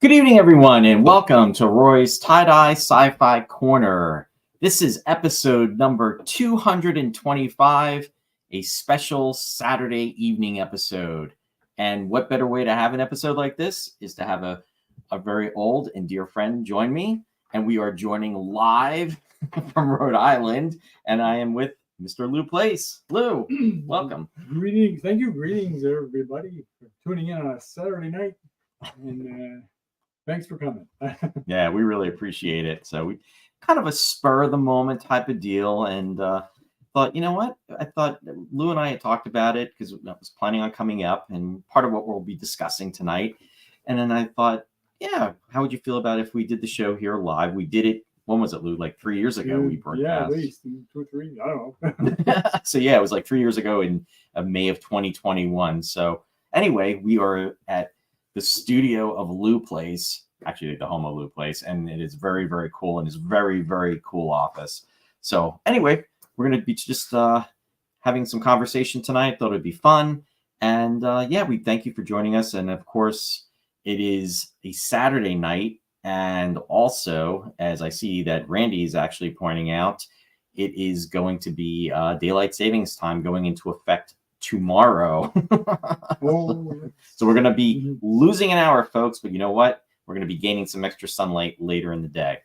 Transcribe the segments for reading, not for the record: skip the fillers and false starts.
Good evening, everyone, and welcome to Roy's Tie-Dye Sci-Fi Corner. This is episode number 225, a special Saturday evening episode. And what better way to have an episode like this is to have a very old and dear friend join me. And we are joining live from Rhode Island, and I am with Mr. Lew Place. Lew, welcome. Greetings. Thank you. Greetings, everybody, for tuning in on a Saturday night. And thanks for coming. Yeah, we really appreciate it. So we kind of a spur of the moment type of deal, and thought, you know what? I thought Lew and I had talked about it because I was planning on coming up, and part of what we'll be discussing tonight. And then I thought, yeah, how would you feel about if we did the show here live? We did it. When was it, Lew? Like 3 years ago, we broadcast. Yeah, at least 2 or 3. I don't know. So yeah, it was like 3 years ago in May of 2021. So anyway, we are at the studio of Lew Place, actually the home of Lew Place, and it is very, very cool, and it's very, very cool office. So anyway, we're going to be just having some conversation tonight. Thought it'd be fun. And yeah, we thank you for joining us. And of course, it is a Saturday night. And also, as I see that Randy is actually pointing out, it is going to be daylight savings time going into effect tomorrow. So we're going to be losing an hour, folks. But you know what? We're going to be gaining some extra sunlight later in the day.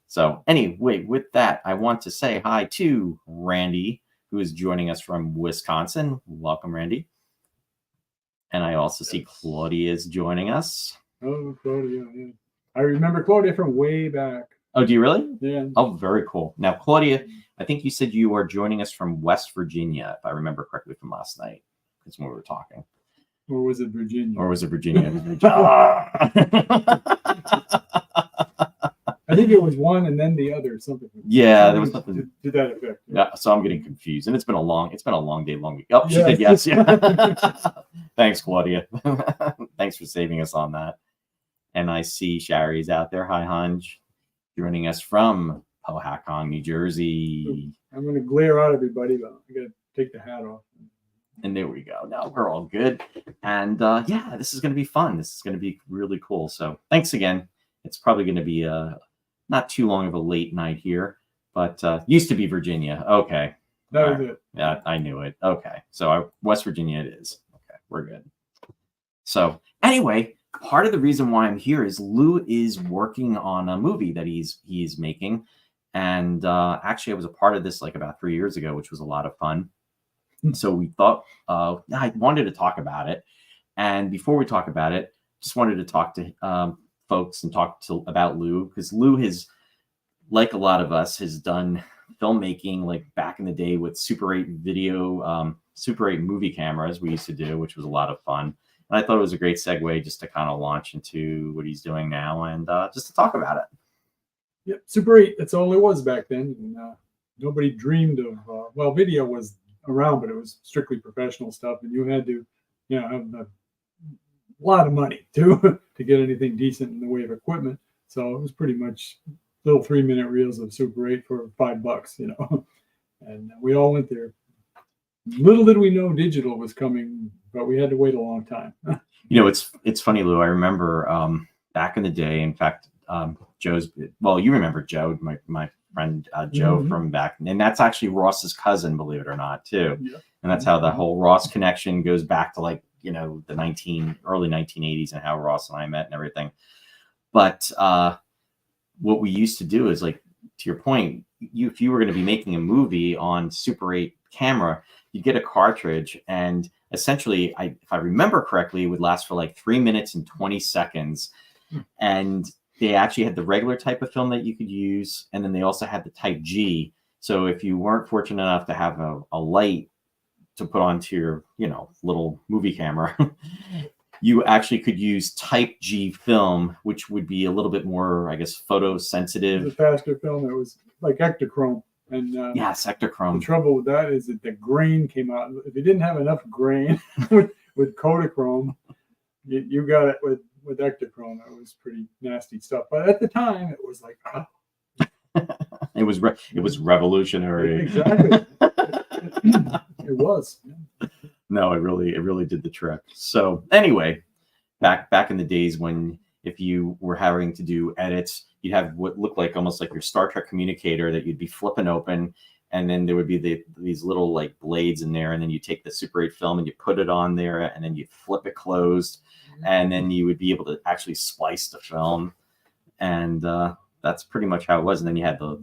So anyway, with that, I want to say hi to Randy, who is joining us from Wisconsin. Welcome, Randy. And I also see Claudia is joining us. Oh, Claudia. Yeah. I remember Claudia from way back. Oh, do you really? Yeah. Oh, very cool. Now, Claudia, I think you said you are joining us from West Virginia, if I remember correctly from last night. That's when we were talking. Or was it Virginia? Or was it Virginia? I think it was one and then the other. Something. Yeah, there was nothing to that effect. Yeah, so I'm getting confused, and it's been a long day, long week. Oh, she said Yes. yes. Yeah. Thanks, Claudia. Thanks for saving us on that. And I see Shari's out there. Hi, Hunj, joining us from Powhatan, New Jersey. I'm going to glare out everybody, but I got to take the hat off. And there we go. Now we're all good. And yeah, this is going to be fun. This is going to be really cool. So thanks again. It's probably going to be not too long of a late night here, but used to be Virginia. Okay. That was it. Yeah, I knew it. Okay. So West Virginia it is. Okay, we're good. So anyway, part of the reason why I'm here is Lew is working on a movie that he's making. And actually I was a part of this like about 3 years ago, which was a lot of fun. So we thought I wanted to talk about it. And before we talk about it, just wanted to talk to folks and talk about Lew, because Lew has, like a lot of us, has done filmmaking like back in the day with Super 8 video, Super 8 movie cameras we used to do, which was a lot of fun. And I thought it was a great segue just to kind of launch into what he's doing now and just to talk about it. Yep, Super 8, that's all it was back then. And, nobody dreamed of, well, video was around, but it was strictly professional stuff. And you had to, have a lot of money to get anything decent in the way of equipment. So it was pretty much little 3-minute reels of Super 8 for $5, And we all went there. Little did we know digital was coming, but we had to wait a long time. It's funny, Lew. I remember back in the day. In fact, you remember Joe, my friend Joe from back, and that's actually Ross's cousin, believe it or not, too. Yeah. And that's how the whole Ross connection goes back to like the early 1980s and how Ross and I met and everything. But what we used to do is, like, to your point, if you were going to be making a movie on Super 8 camera, you get a cartridge, and essentially, if I remember correctly, it would last for like 3 minutes and 20 seconds. And they actually had the regular type of film that you could use, and then they also had the Type G. So if you weren't fortunate enough to have a light to put onto your, little movie camera, you actually could use Type G film, which would be a little bit more, I guess, photosensitive. It was a faster film. It was like Ektachrome. And yes, Ektachrome. The trouble with that is that the grain came out. If you didn't have enough grain with Kodachrome, you got it with Ektachrome. It was pretty nasty stuff. But at the time, it was like, it was revolutionary. Exactly. It was. No, it really did the trick. So anyway, back in the days when if you were having to do edits, you'd have what looked like almost like your Star Trek communicator that you'd be flipping open, and then there would be these little like blades in there, and then you take the Super 8 film and you put it on there, and then you flip it closed, and then you would be able to actually splice the film, and that's pretty much how it was. And then you had the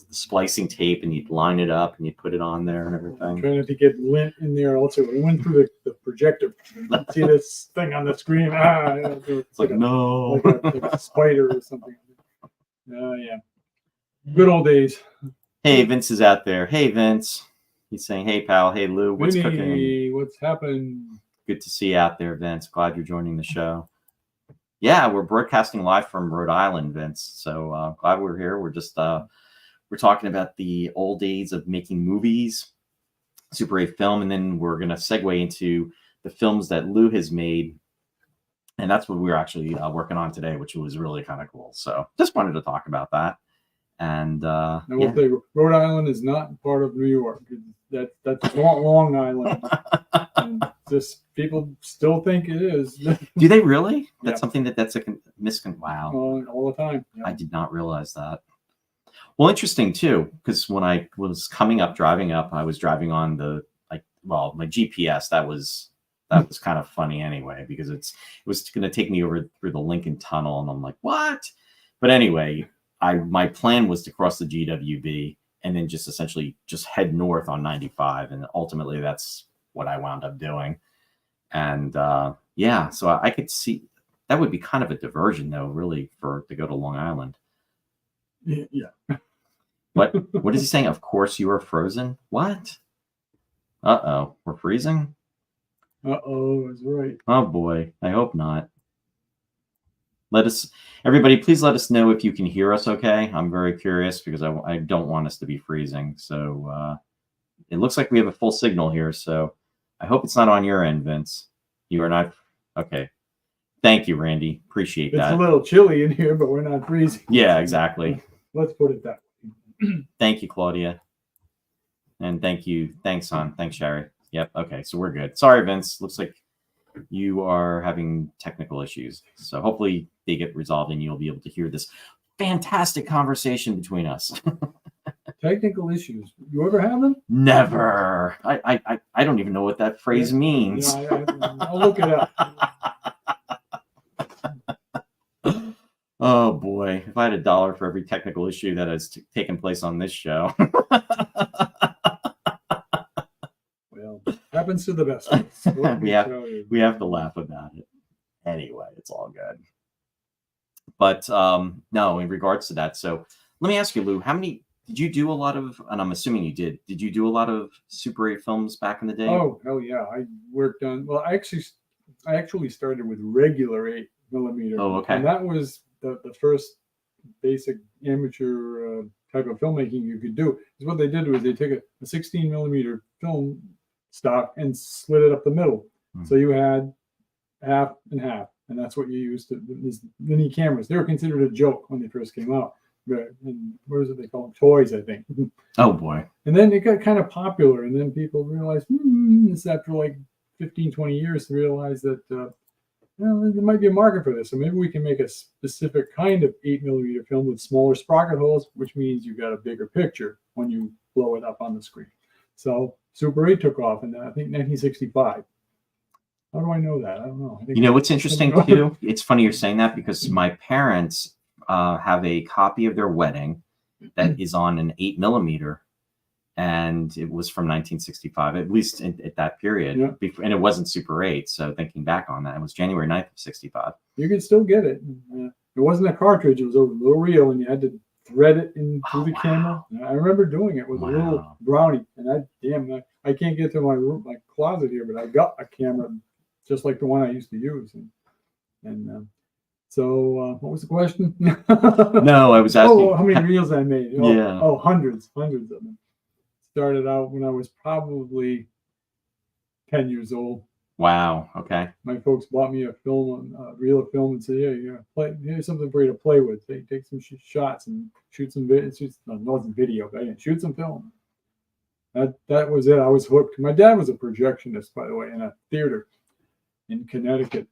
splicing tape, and you'd line it up and you'd put it on there and everything. I'm trying not to get lint in there also. We went through the projector. See this thing on the screen? It's like no, like a spider or something. Yeah. Good old days. Hey, Vince is out there. Hey, Vince. He's saying, hey, pal. Hey, Lou. What's Vinny, cooking? what's happened? Good to see you out there, Vince. Glad you're joining the show. Yeah, we're broadcasting live from Rhode Island, Vince. So glad we're here. We're just we're talking about the old days of making movies, Super 8 film, and then we're going to segue into the films that Lou has made. And that's what we're actually working on today, which was really kind of cool. So just wanted to talk about that. And I will say, Rhode Island is not part of New York. That's Long Island. And just people still think it is. Do they really? That's Yeah. something that's a miscon. Wow. All the time. Yeah. I did not realize that. Well, interesting too, because when I was driving up, I was driving on my GPS. That was kind of funny anyway, because it was going to take me over through the Lincoln Tunnel, and I'm like, what? But anyway, my plan was to cross the GWB and then just essentially just head north on 95, and ultimately that's what I wound up doing. And yeah, so I could see that would be kind of a diversion, though, really, to go to Long Island. Yeah. What is he saying? Of course you are frozen. What? Uh-oh, we're freezing. Uh-oh, that's right. Oh boy, I hope not. Everybody, please let us know if you can hear us okay. I'm very curious, because I don't want us to be freezing. So it looks like we have a full signal here, so I hope it's not on your end, Vince. You are not. Okay. Thank you, Randy. Appreciate that. It's a little chilly in here, but we're not freezing. Yeah, exactly. Let's put it that way. Thank you, Claudia. And thank you. Thanks, hon. Thanks, Sherry. Yep. Okay, so we're good. Sorry, Vince. Looks like you are having technical issues. So hopefully they get resolved and you'll be able to hear this fantastic conversation between us. Technical issues. You ever have them? Never. I don't even know what that phrase means. I'll look it up. Oh boy, if I had $1 for every technical issue that has taken place on this show. Well, happens to the best of us. we have to laugh about it. Anyway, it's all good. But no, in regards to that, so let me ask you, Lou, did you do a lot of, and I'm assuming you did you do a lot of Super 8 films back in the day? Oh, hell yeah. I worked on, well, I actually started with regular 8mm. Oh, okay. And that was the first basic amateur type of filmmaking you could do. Is what they did was they took a 16mm film stock and split it up the middle. So you had half and half, and that's what you used to these mini cameras. They were considered a joke when they first came out. And what is it they call them? Toys, I think. Oh boy. And then it got kind of popular, and then people realized it's after like 15, 20 years to realize that well, there might be a market for this. So maybe we can make a specific kind of 8mm film with smaller sprocket holes, which means you got a bigger picture when you blow it up on the screen. So Super 8 took off in, I think, 1965. How do I know that? I don't know. You know what's interesting too? It's funny you're saying that, because my parents have a copy of their wedding that is on an 8mm, and it was from 1965, at least at that period. Yeah. And it wasn't Super 8. So thinking back on that, it was January 9th of 65. You can still get it. It wasn't a cartridge. It was a little reel, and you had to thread it in through the camera. And I remember doing it with a little brownie. And I can't get to my closet here, but I got a camera just like the one I used to use. So what was the question? No, I was asking. How many reels I made? Yeah. Hundreds of them. Started out when I was probably 10 years old. Wow. Okay. My folks bought me a reel of film, and said, "Yeah, here's something for you to play with. Take some shots and shoot some video. It wasn't video, but I didn't shoot some film." That was it. I was hooked. My dad was a projectionist, by the way, in a theater in Connecticut,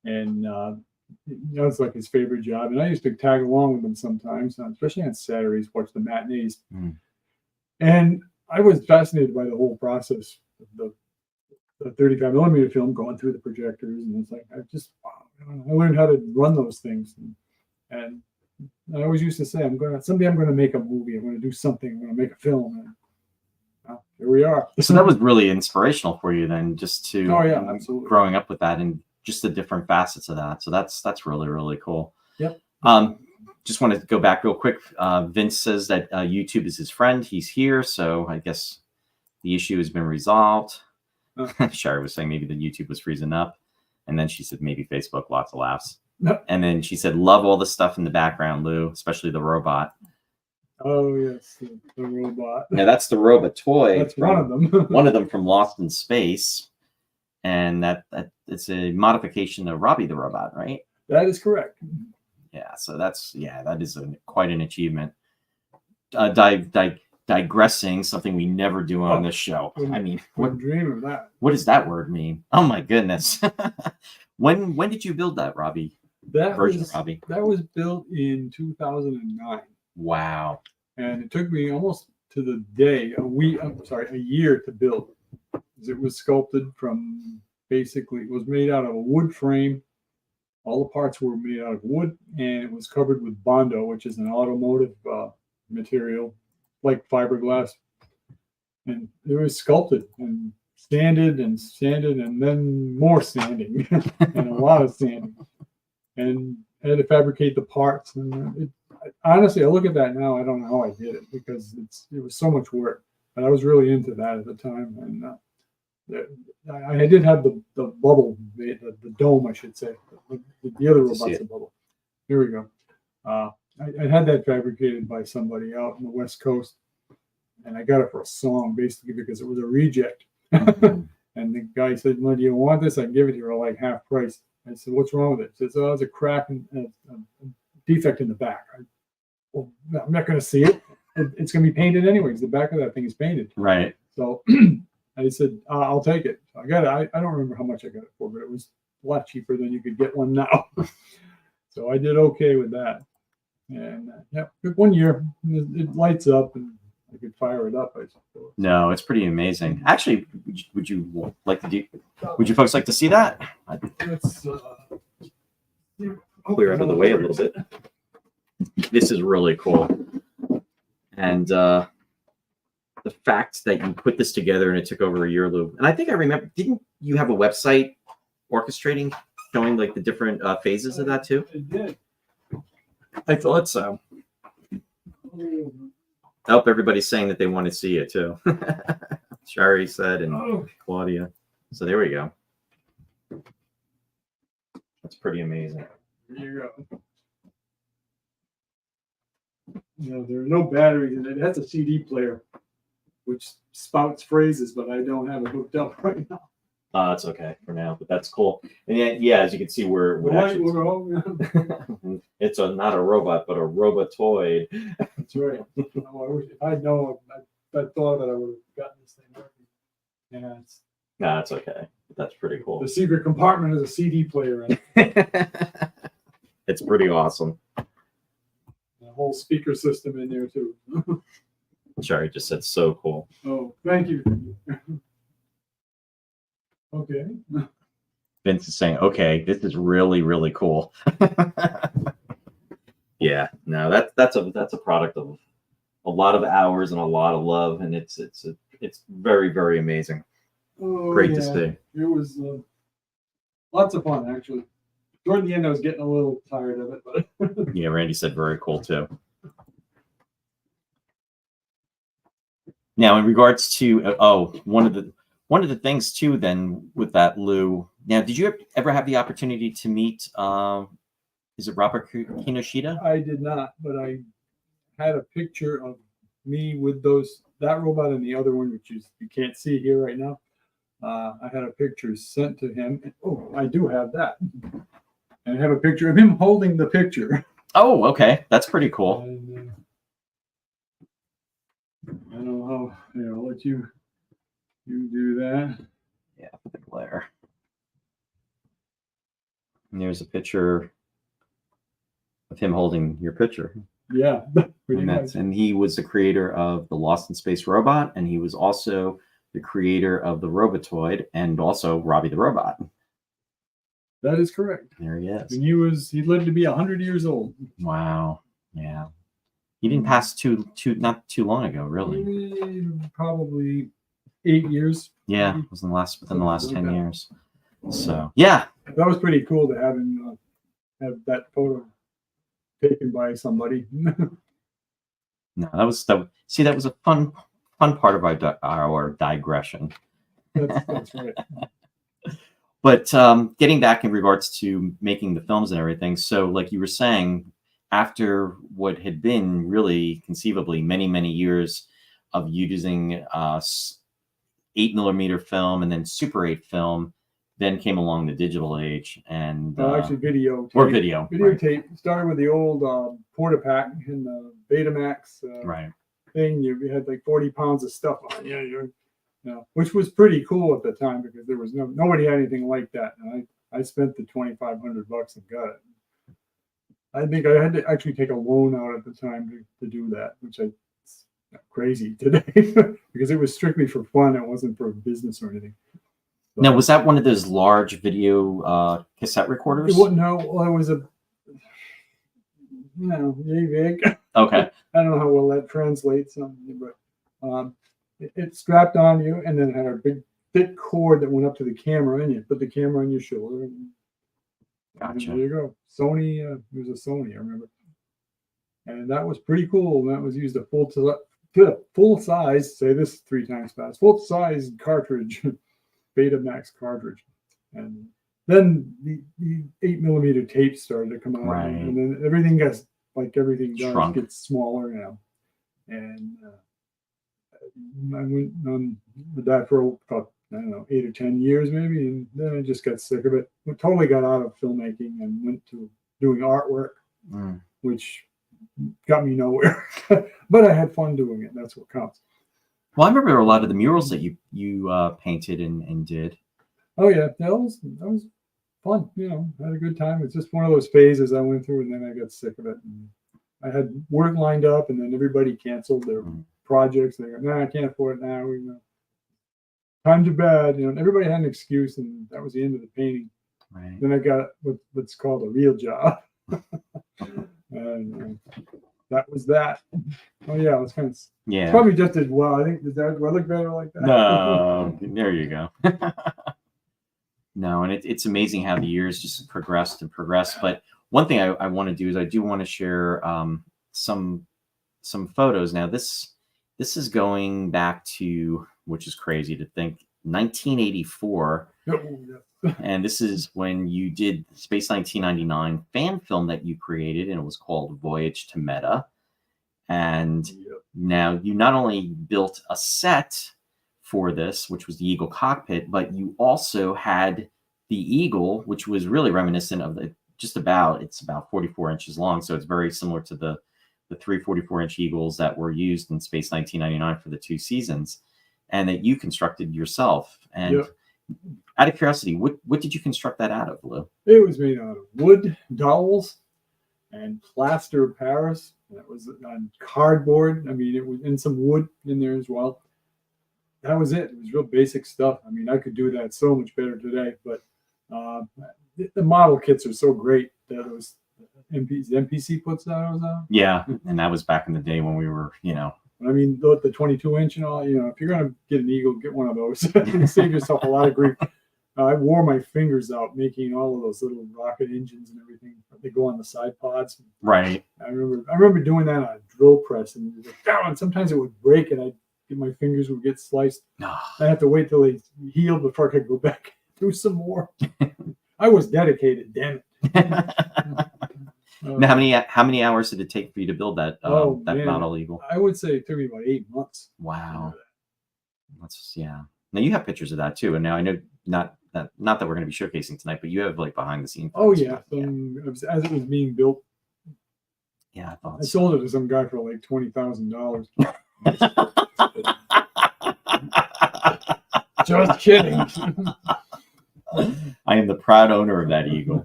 and It's like his favorite job. And I used to tag along with him sometimes, especially on Saturdays, watch the matinees. Mm. And I was fascinated by the whole process of the 35 millimeter film going through the projectors. And it's like, wow, I learned how to run those things. And I always used to say, someday I'm going to make a movie. I'm going to do something. I'm going to make a film. And here we are. So that was really inspirational for you then, just to Absolutely. growing up with that and just the different facets of that. So that's really, really cool. Yep. Just wanted to go back real quick. Vince says that YouTube is his friend. He's here. So I guess the issue has been resolved. Sherry was saying maybe the YouTube was freezing up. And then she said maybe Facebook, lots of laughs. And then she said, love all the stuff in the background, Lou, especially the robot. Oh, yes, the robot. Now, that's the robot toy. That's one of them. One of them from Lost in Space. And that it's a modification of Robbie the Robot, right? That is correct. Yeah, so that is quite an achievement. Digressing, something we never do on this show. I mean, what dream of that? What does that word mean? Oh my goodness! When did you build that, Robbie? That was built in 2009. Wow! And it took me almost to the day, a year to build. It was sculpted from basically, it was made out of a wood frame. All the parts were made out of wood, and it was covered with Bondo, which is an automotive material, like fiberglass. And it was sculpted and sanded, and then more sanding, and a lot of sanding. And I had to fabricate the parts. And honestly, I look at that now, I don't know how I did it, because it was so much work. But I was really into that at the time. And I did have the bubble, the dome, I should say. The other robot's a bubble. Here we go. I had that fabricated by somebody out on the West Coast, and I got it for a song, basically, because it was a reject. Mm-hmm. And the guy said, "Well, do you want this? I can give it to you for like half price." I said, "What's wrong with it?" He says, "Oh, it's a crack and a defect in the back." Well, I'm not going to see it. It's going to be painted anyways. The back of that thing is painted. Right. So I said, "I'll take it." So I got it. I don't remember how much I got it for, but it was a lot cheaper than you could get one now. So I did okay with that. And took 1 year. It lights up, and I could fire it up, I suppose. No, it's pretty amazing. Actually, would you like to do? Would you folks like to see that? Let's clear out of the way a little bit. This is really cool, and the fact that you put this together and it took over a year, Lou. And I think I remember. Didn't you have a website orchestrating, showing like the different phases of that too? I did. I thought so. I hope everybody's saying that they want to see it too. Shari said, and Claudia. So there we go. That's pretty amazing. There you go. There are no batteries in it. It has a CD player, which spouts phrases, but I don't have it hooked up right now. It's okay for now, but that's cool. And yeah, as you can see, it's not a robot, but a robotoid. That's right. If I'd known, I thought that I would have gotten this thing working. Yeah, it's okay. That's pretty cool. The secret compartment has a CD player in it. It's pretty awesome. A whole speaker system in there too. Shari just said so cool. Oh, thank you. Okay. Vince is saying, okay, this is really, really cool. Yeah, no, that's a product of a lot of hours and a lot of love, and it's very, very amazing. Great to see. It was lots of fun, actually. Toward the end, I was getting a little tired of it, but yeah, Randy said very cool too. Now, in regards to one of the things too, then with that, Lou. Now, did you ever have the opportunity to meet? Is it Robert Kinoshita? I did not, but I had a picture of me with that robot and the other one, which you can't see here right now. I had a picture sent to him. Oh, I do have that. And I have a picture of him holding the picture. Oh, okay. That's pretty cool. And, I don't know how. Yeah, I'll let you do that. Yeah, put the glare. And there's a picture of him holding your picture. Yeah, pretty And, much. and he was the creator of the Lost in Space robot, and he was also the creator of the Robotoid, and also Robbie the Robot. That is correct. There he is. And he lived to be 100 years old. Wow. Yeah. He didn't pass not too long ago, really. Probably 8 years. Yeah, it was within the last 10 years. So yeah, that was pretty cool to have him have that photo taken by somebody. No, that was a fun part of our digression. That's right. But getting back in regards to making the films and everything, so like you were saying, after what had been really conceivably many years of using 8mm film and then Super 8 film, then came along the digital age and actually video right. tape. Started with the old Portapack and the Betamax right. thing. You had like 40 pounds of stuff on you. Which was pretty cool at the time because there was nobody had anything like that. And I spent the $2,500 and got it. I think I had to actually take a loan out at the time to do that, which is crazy today because it was strictly for fun. It wasn't for business or anything. But, now, was that one of those large video cassette recorders? It wasn't. No, well, it was a yay big. Okay. I don't know how well that translates, but it strapped on you, and then it had a big thick cord that went up to the camera, and you put the camera on your shoulder. And gotcha. There you go. Sony. It was a Sony, I remember, and that was pretty cool. And that was used a full size. Say this 3 times fast. Full size cartridge, Betamax cartridge, and then the 8mm tapes started to come out, right. and then everything does Shrunk. gets smaller now, and I went on with that for about 8 or 10 years maybe, and then I just got sick of it. I totally got out of filmmaking and went to doing artwork, which got me nowhere. But I had fun doing it. That's what counts. Well, I remember a lot of the murals that you painted and did. Oh yeah, that was fun. Had a good time. It's just one of those phases I went through, and then I got sick of it. And I had work lined up, and then everybody canceled their projects. They go, "No, I can't afford it now. Times are bad." And everybody had an excuse, and that was the end of the painting. Right. Then I got what's called a real job, and that was that. Oh yeah, it was kind of. Yeah. It's probably just as well. I think do I look better like that? No, there you go. No, and it's amazing how the years just progressed. But one thing I want to do is I do want to share some photos. Now this is going back to, which is crazy to think, 1984. And this is when you did Space 1999 fan film that you created, and it was called Voyage to Meta. And now you not only built a set for this, which was the Eagle cockpit, but you also had the Eagle, which was really reminiscent of it's about 44 inches long. So it's very similar to the 3 44-inch Eagles that were used in Space 1999 for the 2 seasons, and that you constructed yourself. And out of curiosity, what did you construct that out of, Lew? It was made out of wood dowels and plaster of Paris. That was on cardboard. I mean, it was in some wood in there as well. That was it. It was real basic stuff. I mean, I could do that so much better today, but the model kits are so great that it was MPC puts those out. Yeah, and that was back in the day when we were, I mean, the 22-inch and all. If you're gonna get an Eagle, get one of those. Save yourself a lot of grief. I wore my fingers out making all of those little rocket engines and everything. They go on the side pods. Right. I remember doing that on a drill press, and sometimes it would break, and my fingers would get sliced. I'd have to wait till they healed before I could go back and do some more. I was dedicated, damn it. Now, how many hours did it take for you to build that model Eagle? I would say it took me about 8 months. Wow. Now you have pictures of that too, and now I know not that we're going to be showcasing tonight, but you have behind the scenes. Oh yeah, as it was being built. Yeah, I sold it to some guy for like $20,000. Just kidding. I am the proud owner of that Eagle.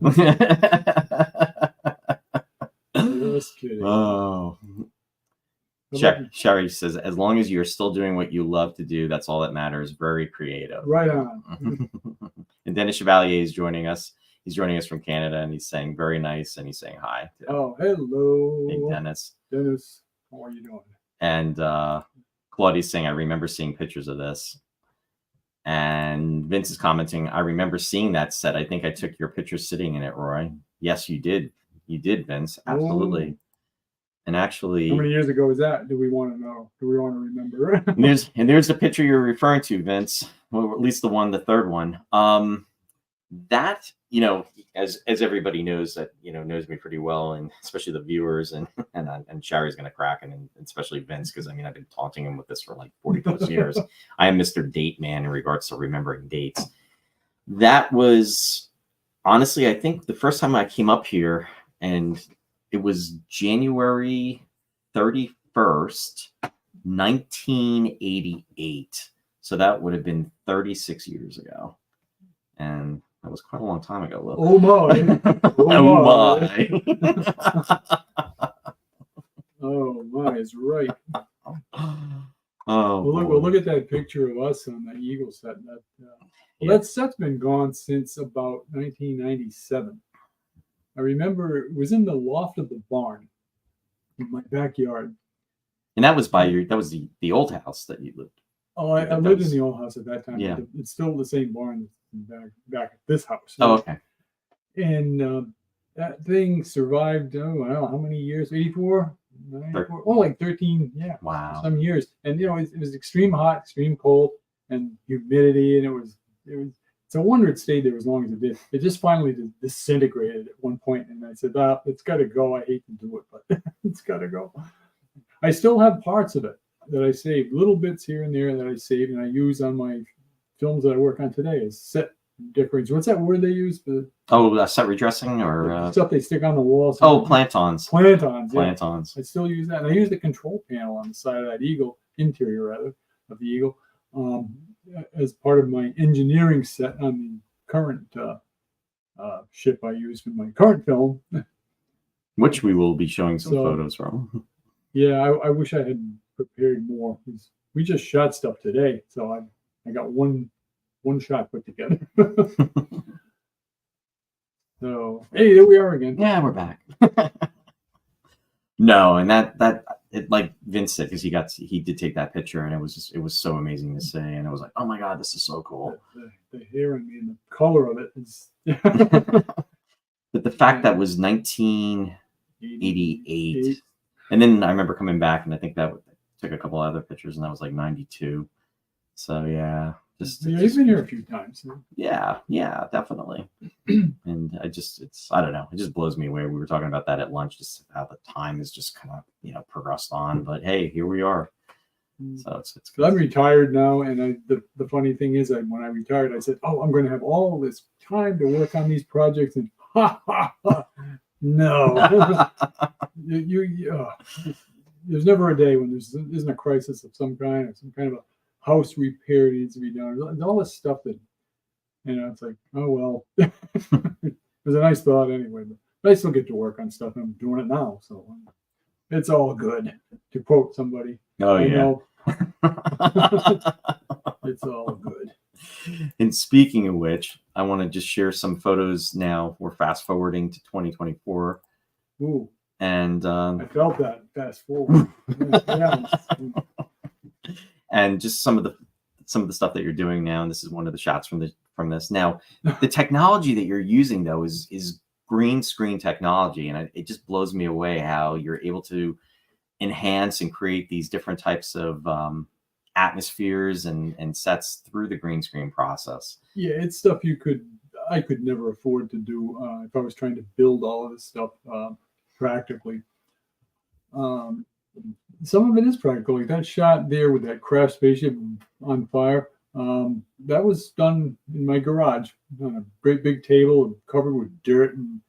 Oh. Sherry says, as long as you're still doing what you love to do, that's all that matters. Very creative. Right on. And Dennis Chevalier is joining us. He's joining us from Canada, and he's saying very nice, and he's saying hi. Oh, hello. Hey, Dennis. Dennis, how are you doing? And Claudia's saying, I remember seeing pictures of this. And Vince is commenting, I remember seeing that set. I think I took your picture sitting in it, Roy. Yes, you did. You did, Vince. Absolutely. Oh. And actually, how many years ago was that? Do we want to know? Do we want to remember? and there's the picture you're referring to, Vince. Well, at least the third one. That, as everybody knows that, knows me pretty well, and especially the viewers, and Sherry's going to crack, and especially Vince, because I've been taunting him with this for like 40 plus years. I am Mr. Date Man in regards to remembering dates. That was honestly, I think the first time I came up here, and it was January 31st, 1988. So that would have been 36 years ago. And that was quite a long time ago. Look. Oh my. Oh my. Oh my is right. Oh, well, look at that picture of us on the Eagle set. That set's been gone since about 1997. I remember it was in the loft of the barn in my backyard. And that was the old house that you lived. Oh, I lived in the old house at that time. Yeah. It's still the same barn back at this house. Oh, okay. And that thing survived, I don't know, how many years? 84? 94? Oh, like 13, yeah. Wow. Some years. And, it was extreme hot, extreme cold, and humidity, and it's a wonder it stayed there as long as it did. It just finally disintegrated at one point, and I said, it's got to go. I hate to do it, but it's got to go. I still have parts of it that I saved, little bits here and there that I saved, and I use on my films that I work on today as set decorations. What's that word they use? Set redressing or stuff they stick on the walls. Plantons. Plantons. Yeah. Plantons. I still use that, and I use the control panel on the side of that Eagle, interior rather, of the Eagle, as part of my engineering set on the current ship I use for my current film, which we will be showing some photos from. Yeah, I wish I had prepared more. We just shot stuff today, so I got one shot put together. So hey, there we are again. Yeah, we're back. No, and that like Vince said, because he did take that picture, and it was so amazing to see, and it was like, oh my god, this is so cool. The hair and the color of it is. But the fact that was 1988, and then I remember coming back, and I think that took a couple other pictures, and that was like 92. So yeah. You've been here a few times. Yeah, definitely. And I don't know. It just blows me away. We were talking about that at lunch, just how the time has just kind of, progressed on. But hey, here we are. So it's good. I'm retired now, and the funny thing is, when I retired, I said, "Oh, I'm going to have all this time to work on these projects." And no, there's never a day when there isn't a crisis of some kind, or some kind of a house repair needs to be done. And all this stuff that, it's like, oh, well, it was a nice thought anyway, but I still get to work on stuff, and I'm doing it now. So it's all good, to quote somebody. Oh, yeah. It's all good. And speaking of which, I want to just share some photos now. We're fast forwarding to 2024. Ooh. And I felt that fast forward. Yeah. And just some of the stuff that you're doing now, and this is one of the shots from this. Now, the technology that you're using though is green screen technology, and it just blows me away how you're able to enhance and create these different types of atmospheres and sets through the green screen process. Yeah, it's stuff I could never afford to do if I was trying to build all of this stuff practically. Some of it is practical. Like that shot there with that craft spaceship on fire, that was done in my garage on a great big table covered with dirt and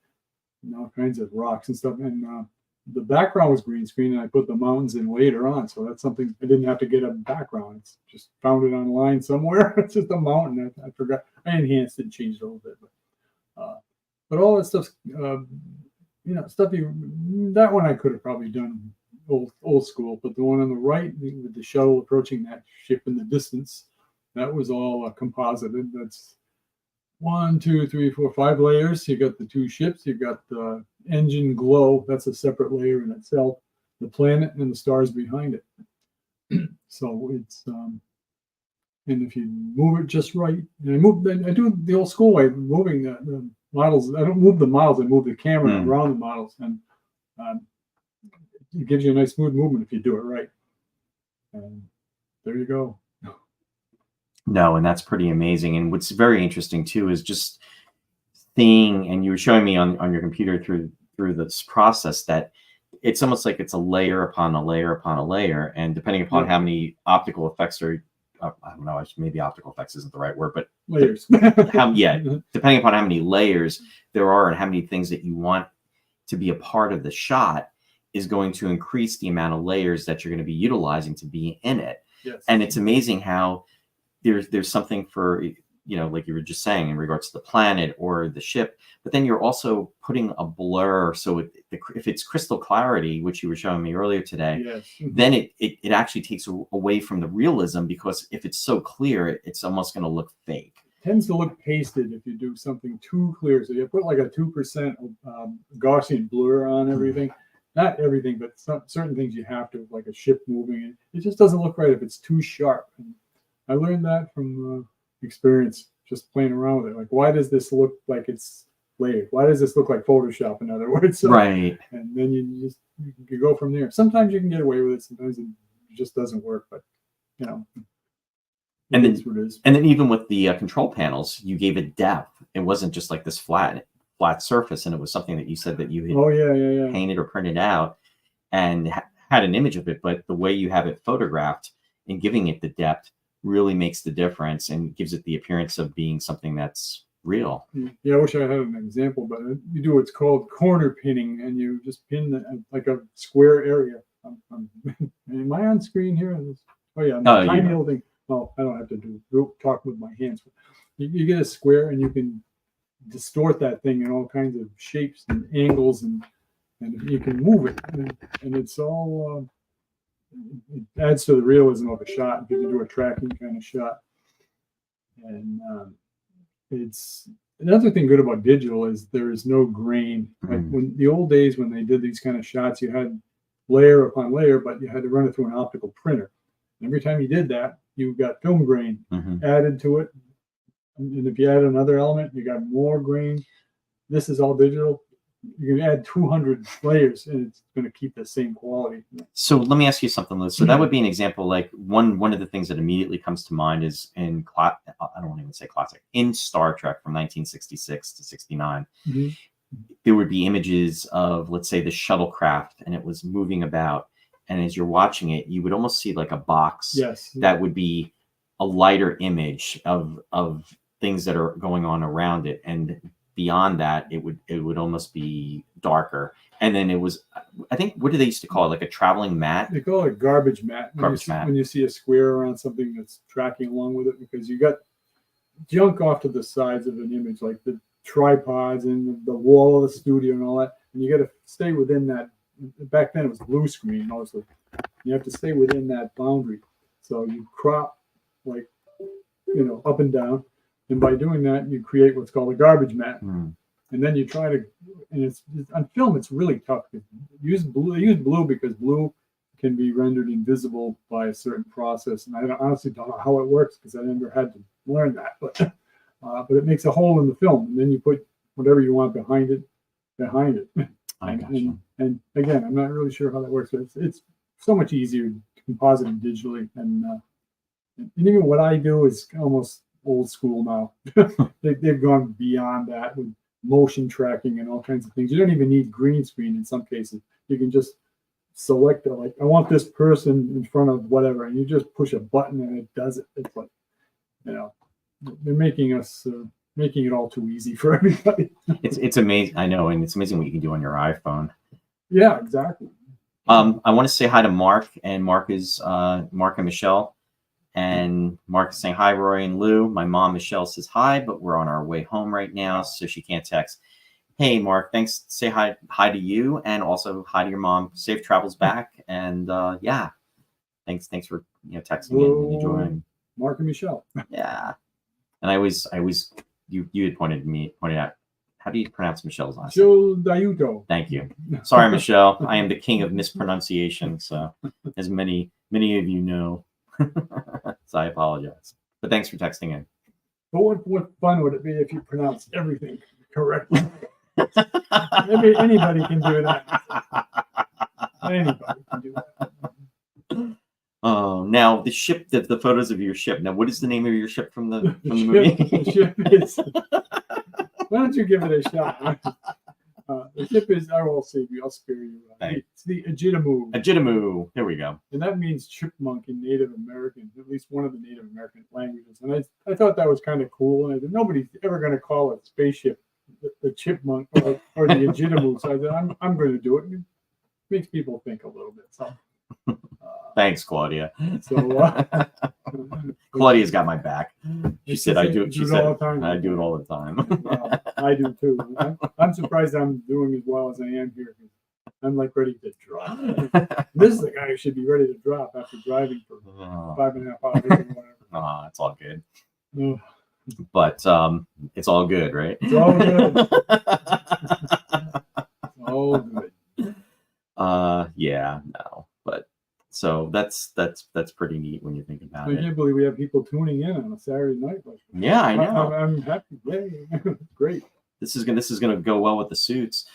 all kinds of rocks and stuff. And the background was green screen, and I put the mountains in later on. So that's something I didn't have to get a background. It's just found it online somewhere. It's just a mountain. I forgot. I enhanced it and changed it a little bit. But all that stuff's stuff that one I could have probably done old school, but the one on the right with the shuttle approaching that ship in the distance, that was all composited. That's 1, 2, 3, 4, 5 layers. You got the 2 ships. You got the engine glow. That's a separate layer in itself. The planet and the stars behind it. So it's and if you move it just right, and I do the old school way, moving the models. I don't move the models. I move the camera around the models, and it gives you a nice smooth movement if you do it right. And there you go. No, and that's pretty amazing. And what's very interesting too is just seeing, and you were showing me on your computer through this process, that it's almost like it's a layer upon a layer upon a layer, and depending upon how many optical effects are, I don't know, maybe optical effects isn't the right word, but layers. Depending upon how many layers there are and how many things that you want to be a part of the shot is going to increase the amount of layers that you're going to be utilizing to be in it. Yes. And it's amazing how there's something for, like you were just saying in regards to the planet or the ship, but then you're also putting a blur. So if it's crystal clarity, which you were showing me earlier today, yes. then it actually takes away from the realism, because if it's so clear, it's almost going to look fake. It tends to look pasted if you do something too clear. So you put like a 2% Gaussian blur on everything. Not everything, but certain things you have to, like a ship moving. It just doesn't look right if it's too sharp. And I learned that from experience, just playing around with it. Like, why does this look like it's layered? Why does this look like Photoshop, in other words? So, right. And then you go from there. Sometimes you can get away with it. Sometimes it just doesn't work. But and then what it is. And then even with the control panels, you gave it depth. It wasn't just like this flat surface, and it was something that you said that you had painted or printed out and had an image of it. But the way you have it photographed and giving it the depth really makes the difference and gives it the appearance of being something that's real. Yeah, I wish I had an example, but you do what's called corner pinning, and you just pin like a square area. Am I on screen here? Oh yeah, tiny little thing. Well, I don't have to talk with my hands. You get a square, and you can distort that thing in all kinds of shapes and angles, and you can move it, and it's all. It adds to the realism of a shot if you can do a tracking kind of shot. And it's another thing good about digital is there is no grain. Like when the old days when they did these kind of shots, you had layer upon layer, but you had to run it through an optical printer. And every time you did that, you got film grain added to it. And if you add another element, you got more grain. This is all digital. You can add 200 layers, and it's going to keep the same quality. So let me ask you something, Liz. So that would be an example. Like one of the things that immediately comes to mind is I don't want to even say classic, in Star Trek from 1966 to 69. There would be images of, let's say, the shuttlecraft, and it was moving about. And as you're watching it, you would almost see like a box that would be a lighter image of things that are going on around it. And beyond that, it would almost be darker. And then it was, I think, what do they used to call it? Like a traveling mat? They call it a garbage mat. When you see a square around something that's tracking along with it, because you got junk off to the sides of an image, like the tripods and the wall of the studio and all that. And you got to stay within that. Back then it was blue screen mostly. You have to stay within that boundary. So you crop up and down. And by doing that, you create what's called a garbage mat. And then you try to, and it's on film, it's really tough. Use blue because blue can be rendered invisible by a certain process. And I honestly don't know how it works because I never had to learn that. But it makes a hole in the film, and then you put whatever you want behind it. And again, I'm not really sure how that works, but it's so much easier to composite it digitally. And even what I do is almost old school now. They've gone beyond that with motion tracking and all kinds of things. You don't even need green screen in some cases. You can just select it, like I want this person in front of whatever, and you just push a button and it does it. It's like, they're making it all too easy for everybody. It's amazing. I know, and it's amazing what you can do on your iPhone. Yeah, exactly. I want to say hi to Mark, and Mark and Michelle. And Mark is saying, hi, Roy and Lou. My mom, Michelle, says hi, but we're on our way home right now, so she can't text. Hey, Mark, thanks. Say hi to you, and also hi to your mom. Safe travels back, and yeah, thanks for texting in and enjoying. Mark and Michelle. Yeah, and I always you had pointed out, how do you pronounce Michelle's last name? Dayuto. Thank you. Sorry, Michelle. I am the king of mispronunciation, so as many of you know, so I apologize. But thanks for texting in. But what fun would it be if you pronounced everything correctly? Anybody can do that. Anybody can do that. Oh, now the ship, the photos of your ship. Now, what is the name of your ship from the movie? The ship is. Why don't you give it a shot? The ship is. I will save you. I'll spare you. It's the Ajitamu. Ajitamu. There we go. And that means chipmunk in Native American, at least one of the Native American languages. And I thought that was kind of cool. And nobody's ever going to call a spaceship the chipmunk or the Ajitamu. So I said, I'm going to do it. It makes people think a little bit. So. Thanks, Claudia. So Claudia's got my back. She said I do it. She said all the time. I do it all the time. Well, I do too. I'm surprised I'm doing as well as I am here. I'm like ready to drop. This is the guy who should be ready to drop after driving for 5.5 hours or whatever. It's all good. But it's all good, right? It's all good. It's all good. Yeah, no, but so that's pretty neat when you think about it. I can't believe we have people tuning in on a Saturday night. Yeah, I know. I'm happy. Yay. Great. This is gonna go well with the suits.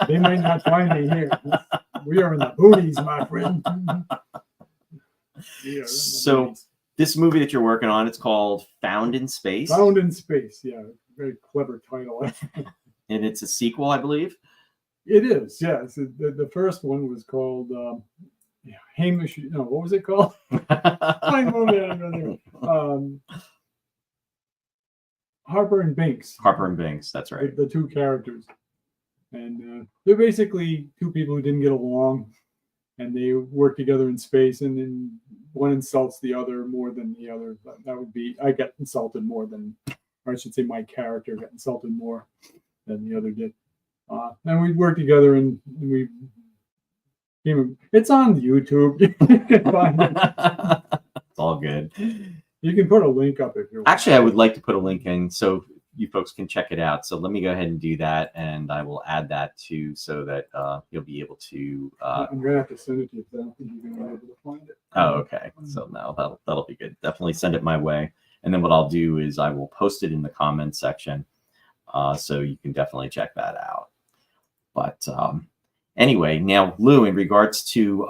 They might not find me here. We are in the boonies, my friend. So this movie that you're working on, it's called Found in Space. Found in Space, yeah, very clever title. And it's a sequel, I believe. It is, yes. The first one was called Hamish. No, what was it called? Harper and Binks. Harper and Binks, that's right. The two characters, and they're basically two people who didn't get along, and they work together in space, and then one insults the other more than the other. That would be, I got insulted more than, or I should say, my character got insulted more than the other did. And we worked together, and we came. It's on YouTube. You can find it. It's all good. You can put a link up if you want. Actually, I would like to put a link in so you folks can check it out. So let me go ahead and do that, and I will add that too, so that you'll be able to. I'm gonna have to send it to you because I don't think you're gonna be able to find it. Oh, okay. So no, that'll be good. Definitely send it my way, and then what I'll do is I will post it in the comments section, so you can definitely check that out. But anyway, now Lew, in regards to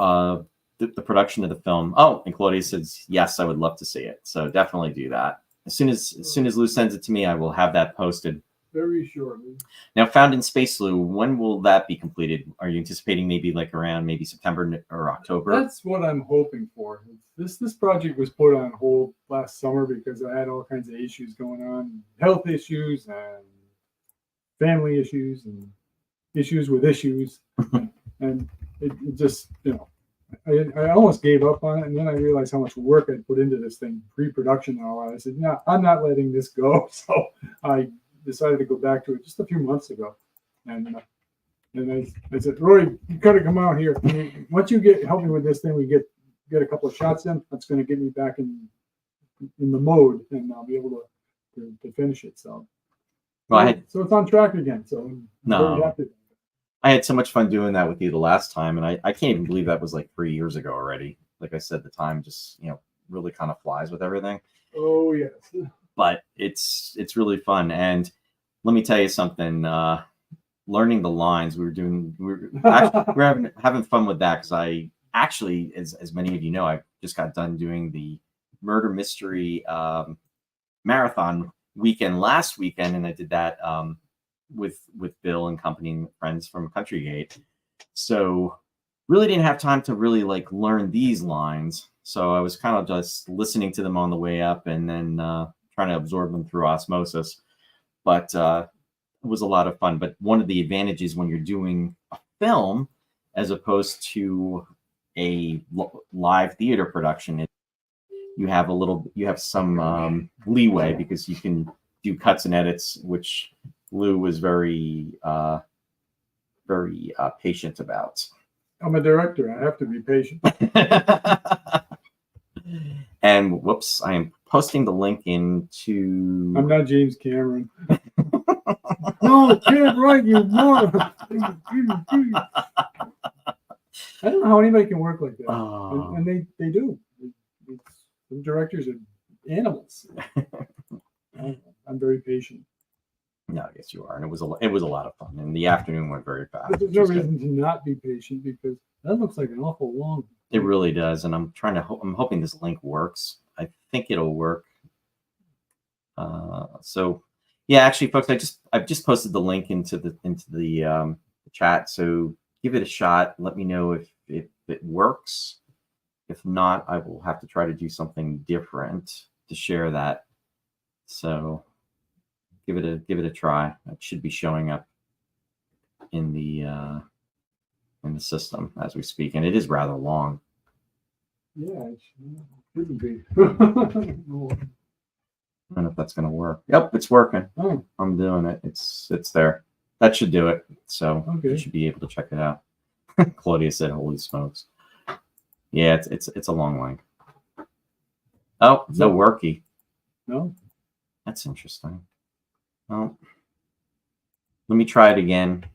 the production of the film. Oh, and Claudia says yes, I would love to see it. So definitely do that. As soon as Lew sends it to me, I will have that posted. Very shortly. Now, Found in Space, Lew, when will that be completed? Are you anticipating maybe like around maybe September or October? That's what I'm hoping for. This project was put on hold last summer because I had all kinds of issues going on, health issues and family issues and issues with issues, and it just, I almost gave up on it, and then I realized how much work I'd put into this thing, pre-production and all that. I said, no, I'm not letting this go. So I decided to go back to it just a few months ago, and I said, Roy, you gotta come out here. Once you help me with this thing, we get a couple of shots in. That's going to get me back in the mode, and I'll be able to finish it. So, so it's on track again. So no. I had so much fun doing that with you the last time, and I can't even believe that was like 3 years ago already. Like I said, the time just really kind of flies with everything. Oh yes. But it's really fun, and let me tell you something. Learning the lines, we're having fun with that because I actually, as many of you know, I just got done doing the murder mystery marathon weekend last weekend, and I did that with Bill and company and friends from Country Gate. So really didn't have time to really like learn these lines. So I was kind of just listening to them on the way up and then trying to absorb them through osmosis. But it was a lot of fun. But one of the advantages when you're doing a film as opposed to a live theater production is you have some leeway because you can do cuts and edits, which Lew was very patient about. I'm a director. I have to be patient. And whoops, I am posting the link into. I'm not James Cameron. No, can't write, you moron. I don't know how anybody can work like that. And they do. The directors are animals. I'm very patient. No, I guess you are, and it was a lot of fun, and the afternoon went very fast. But there's no reason to not be patient because that looks like an awful long. It really does, and I'm hoping this link works. I think it'll work. So yeah, actually, folks, I've just posted the link into the chat. So give it a shot. Let me know if it works. If not, I will have to try to do something different to share that. So give it a try. It should be showing up in the system as we speak, and it is rather long. Yeah, it shouldn't be. I don't know if that's going to work. Yep, it's working. Oh. I'm doing it. It's there. That should do it. So you should be able to check it out. Claudia said, "Holy smokes!" Yeah, it's a long link. Oh, no worky. No, that's interesting. Well, let me try it again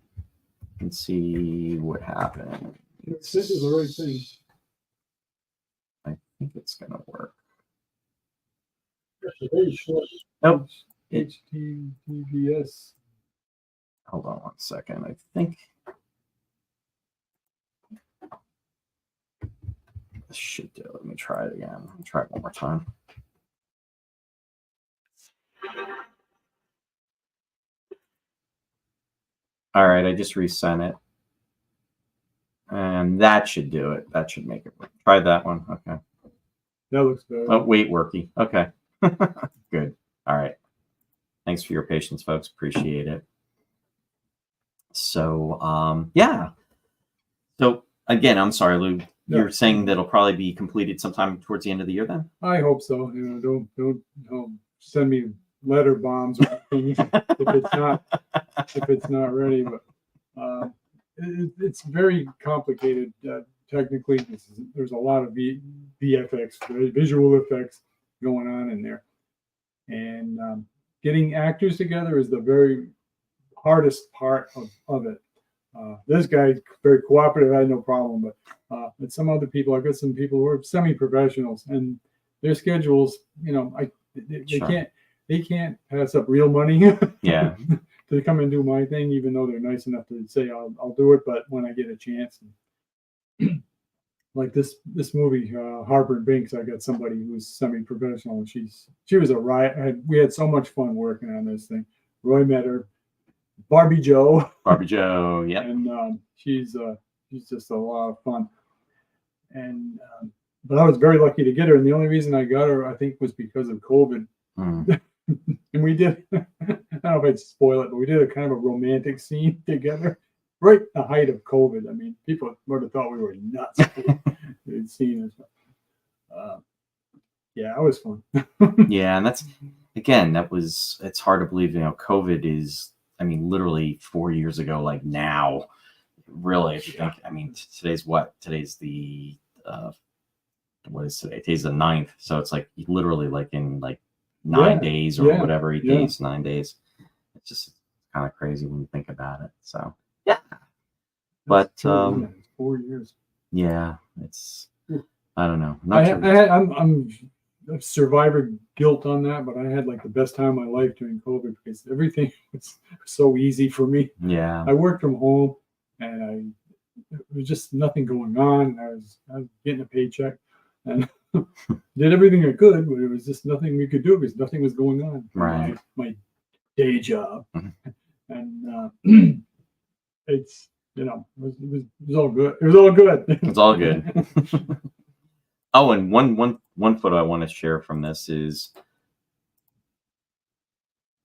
and see what happens. This is the right thing. I think it's gonna work. Nope. HTTPS. Hold on one second. I think this should do it. Let me try it again. I'll try it one more time. All right, I just resent it. And that should do it. That should make it work. Try that one. Okay. That looks better. Oh, wait, worky. Okay. Good. All right. Thanks for your patience, folks. Appreciate it. So, yeah. So, again, I'm sorry, Lew. You're saying that it'll probably be completed sometime towards the end of the year then? I hope so. You know, don't send me letter bombs or things if it's not ready. But it's very complicated technically. There's a lot of VFX, visual effects going on in there, and getting actors together is the very hardest part of it. This guy's very cooperative. I had no problem, but some other people, I've got some people who are semi-professionals, and their schedules, they can't pass up real money. Yeah. To come and do my thing, even though they're nice enough to say I'll do it, but when I get a chance, like this movie, Harper and Binks, I got somebody who's semi-professional, and she was a riot. We had so much fun working on this thing. Roy met her. Barbie Joe, yeah, and she's just a lot of fun. And but I was very lucky to get her, and the only reason I got her, I think, was because of COVID. And we did, I don't know if I'd spoil it, but we did a kind of a romantic scene together, right at the height of COVID. I mean, people would have thought we were nuts. They'd seen us. Yeah, it was fun. Yeah, and it's hard to believe, COVID is, I mean, literally 4 years ago, like now, really, if you think, I mean, today's what? Today's the, what is today? Today's the 9th. So it's like literally like in like 9 days or whatever, 8 days, 9 days. It's just kind of crazy when you think about it. So, yeah. But, it's 4 years. Yeah, I don't know. I'm survivor guilt on that, but I had like the best time of my life during COVID because everything was so easy for me. Yeah, I worked from home, and there was just nothing going on. I was getting a paycheck, and did everything I could, but it was just nothing we could do because nothing was going on. Right, my day job, and it's it was all good. It was all good. It's all good. Oh, and one photo I want to share from this is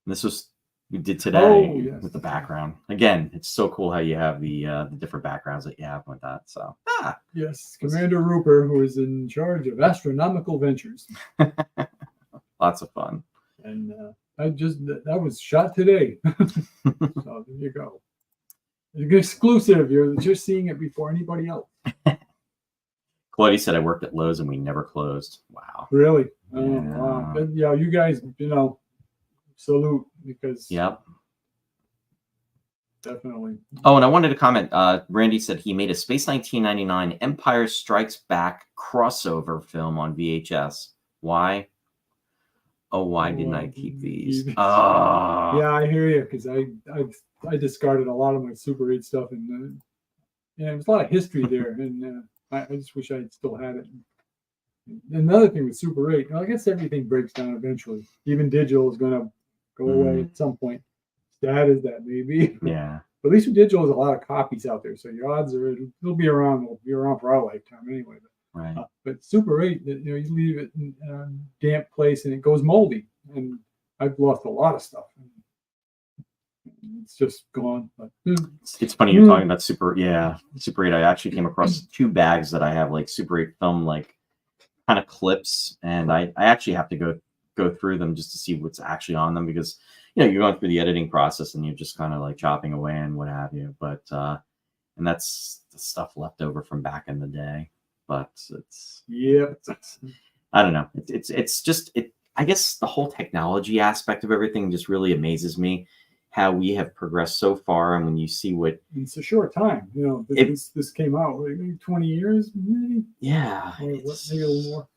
we did today with the background. Again, it's so cool how you have the different backgrounds that you have with that. So yes, Commander Rupert, who is in charge of astronomical ventures. Lots of fun. And that was shot today. So there you go. It's exclusive. You're just seeing it before anybody else. Claudia said I worked at Lowe's and we never closed. Wow. Really? Yeah. Oh, wow. Yeah, you guys, salute, because Yep. definitely. Oh, and I wanted to comment. Randy said he made a Space 1999 Empire Strikes Back crossover film on VHS. Why? Oh, why didn't I keep these? Oh. Yeah, I hear you, because I discarded a lot of my Super 8 stuff, and there's a lot of history there, and I just wish I still had it. Another thing with Super 8, I guess everything breaks down eventually. Even digital is going to go away at some point. Sad as that may be. Yeah. But at least with digital, there's a lot of copies out there, so your odds are it'll be around. It'll be around for our lifetime anyway. Right. But Super 8, you leave it in a damp place and it goes moldy. And I've lost a lot of stuff. It's just gone. But it's funny you're talking about Super 8. I actually came across 2 bags that I have like Super 8 film like kind of clips, and I actually have to go through them just to see what's actually on them, because you're going through the editing process and you're just kind of like chopping away and what have you. But and that's the stuff left over from back in the day. But it's I don't know. It's just I guess the whole technology aspect of everything just really amazes me, how we have progressed so far. And when you see what it's a short time, this came out maybe 20 years, maybe. Yeah, maybe a little more.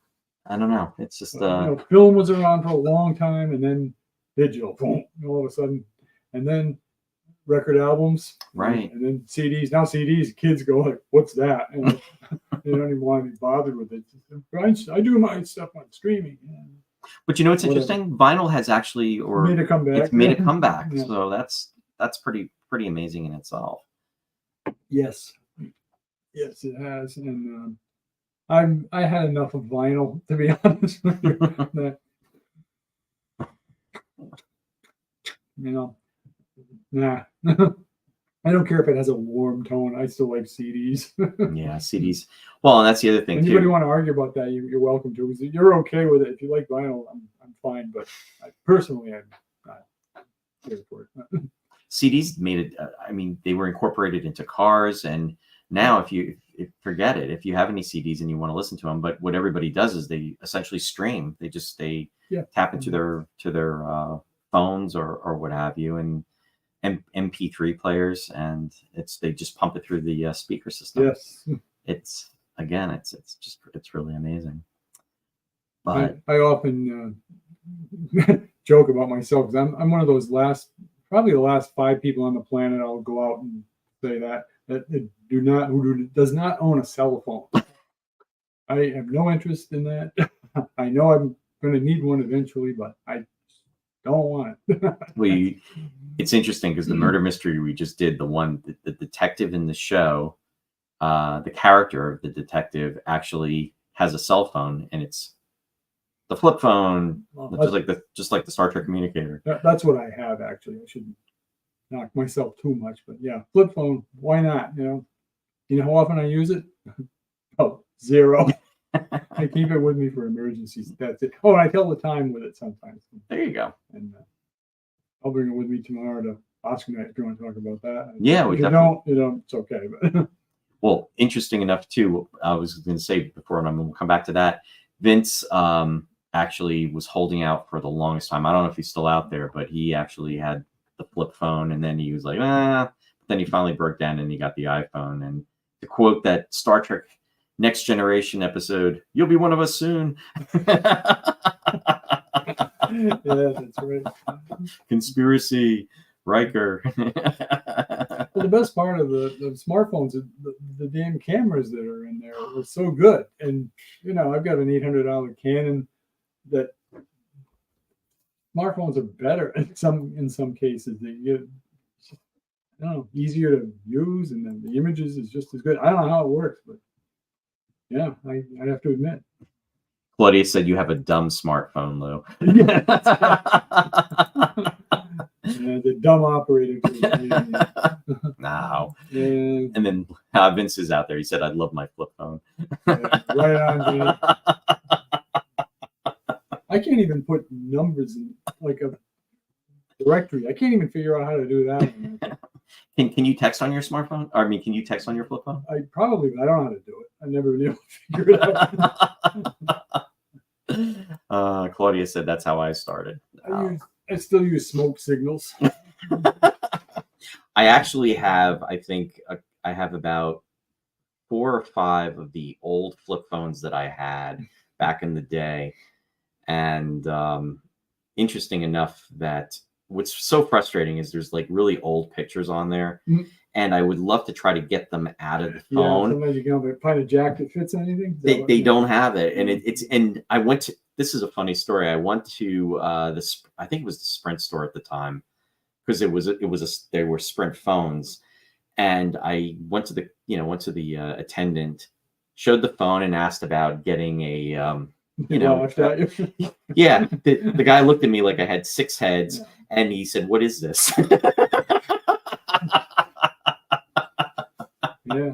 I don't know. It's just film was around for a long time, and then digital, boom, all of a sudden, and then record albums, right, and then CDs. Now CDs, kids go like, "What's that?" And they don't even want to be bothered with it. I do my stuff on streaming. But it's interesting. Vinyl has actually made a comeback. It's made a comeback. Yeah. So that's pretty amazing in itself. Yes, it has, and I had enough of vinyl, to be honest with you. Nah. I don't care if it has a warm tone. I still like CDs. Yeah, CDs. Well, and that's the other thing. Anybody want to argue about that? You're welcome to. You're okay with it. If you like vinyl, I'm fine. But personally, I'm not here for it. CDs made it. I mean, they were incorporated into cars, and now if you forget it, if you have any CDs and you want to listen to them, but what everybody does is they essentially stream. They tap into their phones or what have you, and MP3 players, and they just pump it through the speaker system. Yes, it's really amazing. But I often joke about myself, because I'm one of those probably the last 5 people on the planet I'll go out and say that who does not own a cell phone. I have no interest in that. I know I'm going to need one eventually, but I don't want it. It's interesting because the murder mystery we just did, the detective in the show, the character of the detective actually has a cell phone, and it's the flip phone, just like the Star Trek communicator. That's what I have, actually. I shouldn't knock myself too much, but yeah, flip phone. Why not? You know how often I use it? Oh, 0. I keep it with me for emergencies. That's it. Oh, and I tell the time with it sometimes. There you go. And I'll bring it with me tomorrow to Oscar night if you want to talk about that. Yeah, if you don't, it's okay. But well, interesting enough too. I was going to say before, and I'm going to come back to that. Vince actually was holding out for the longest time. I don't know if he's still out there, but he actually had the flip phone, and then he was like, But then he finally broke down and he got the iPhone. And to quote that Star Trek Next Generation episode, "You'll be one of us soon." Yeah, that's right. Conspiracy, Riker. Well, the best part of the smartphones is the damn cameras that are in there are so good. And I've got an $800 Canon. That smartphones are better in some cases. They get easier to use, and then the images is just as good. I don't know how it works, but yeah, I have to admit. Claudia said you have a dumb smartphone, Lou. Yeah, the dumb operator. No. And then Vince is out there. He said, "I love my flip phone." Right on, Vinny. I can't even put numbers in, like a directory. I can't even figure out how to do that. Can you text on your smartphone? Or, I mean, can you text on your flip phone? I probably, but I don't know how to do it. I've never been able to figure it out. Claudia said that's how I started. I still use smoke signals. I actually have, I think, I have about 4 or 5 of the old flip phones that I had back in the day. And interesting enough that what's so frustrating is there's like really old pictures on there. Mm-hmm. And I would love to try to get them out of the phone. Yeah, sometimes you can find a jack that fits anything. They don't have it. And and I went to, this is a funny story. I went to I think it was the Sprint store at the time, because they were Sprint phones. And I went to the attendant, showed the phone and asked about getting a, yeah, the guy looked at me like I had 6 heads, and he said, "What is this?" Yeah.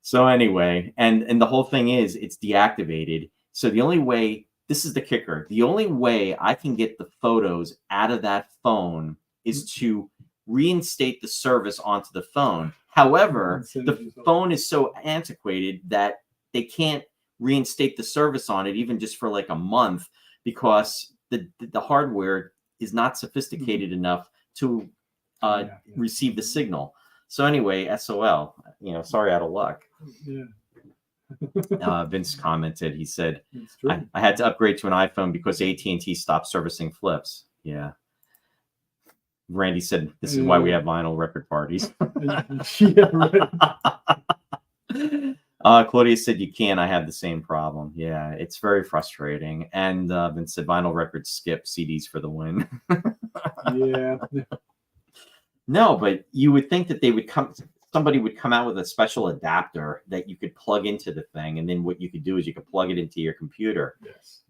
So anyway, and the whole thing is it's deactivated. So the only way, this is the kicker, the only way I can get the photos out of that phone is to reinstate the service onto the phone. However, the phone is so antiquated that they can't reinstate the service on it, even just for like a month, because the hardware is not sophisticated enough to receive the signal. So anyway, SOL, sorry, out of luck. Yeah. Vince commented, he said, I had to upgrade to an iPhone because AT&T stopped servicing flips. Yeah. Randy said, this is why we have vinyl record parties. Yeah, right. Claudia said, you can. I have the same problem. Yeah, it's very frustrating. And Vince said, vinyl records skip, CDs for the win. Yeah. No, but you would think that somebody would come out with a special adapter that you could plug into the thing. And then what you could do is you could plug it into your computer. Yes.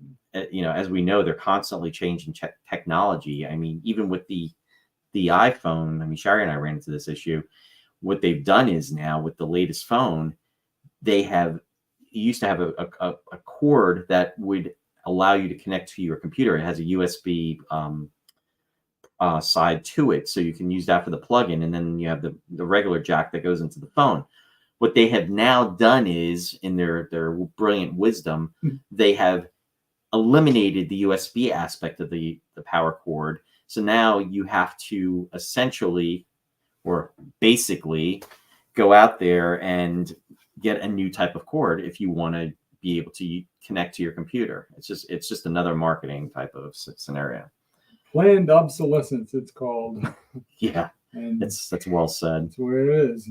As we know, they're constantly changing technology. I mean, even with the iPhone, I mean, Shari and I ran into this issue. What they've done is now with the latest phone, you used to have a cord that would allow you to connect to your computer. It has a USB side to it, so you can use that for the plug-in, and then you have the regular jack that goes into the phone. What they have now done is, in their brilliant wisdom, they have eliminated the USB aspect of the power cord. So now you have to essentially, or basically, go out there and get a new type of cord if you want to be able to connect to your computer. It's just another marketing type of scenario. Planned obsolescence, it's called. Yeah, and that's well said. That's where it is.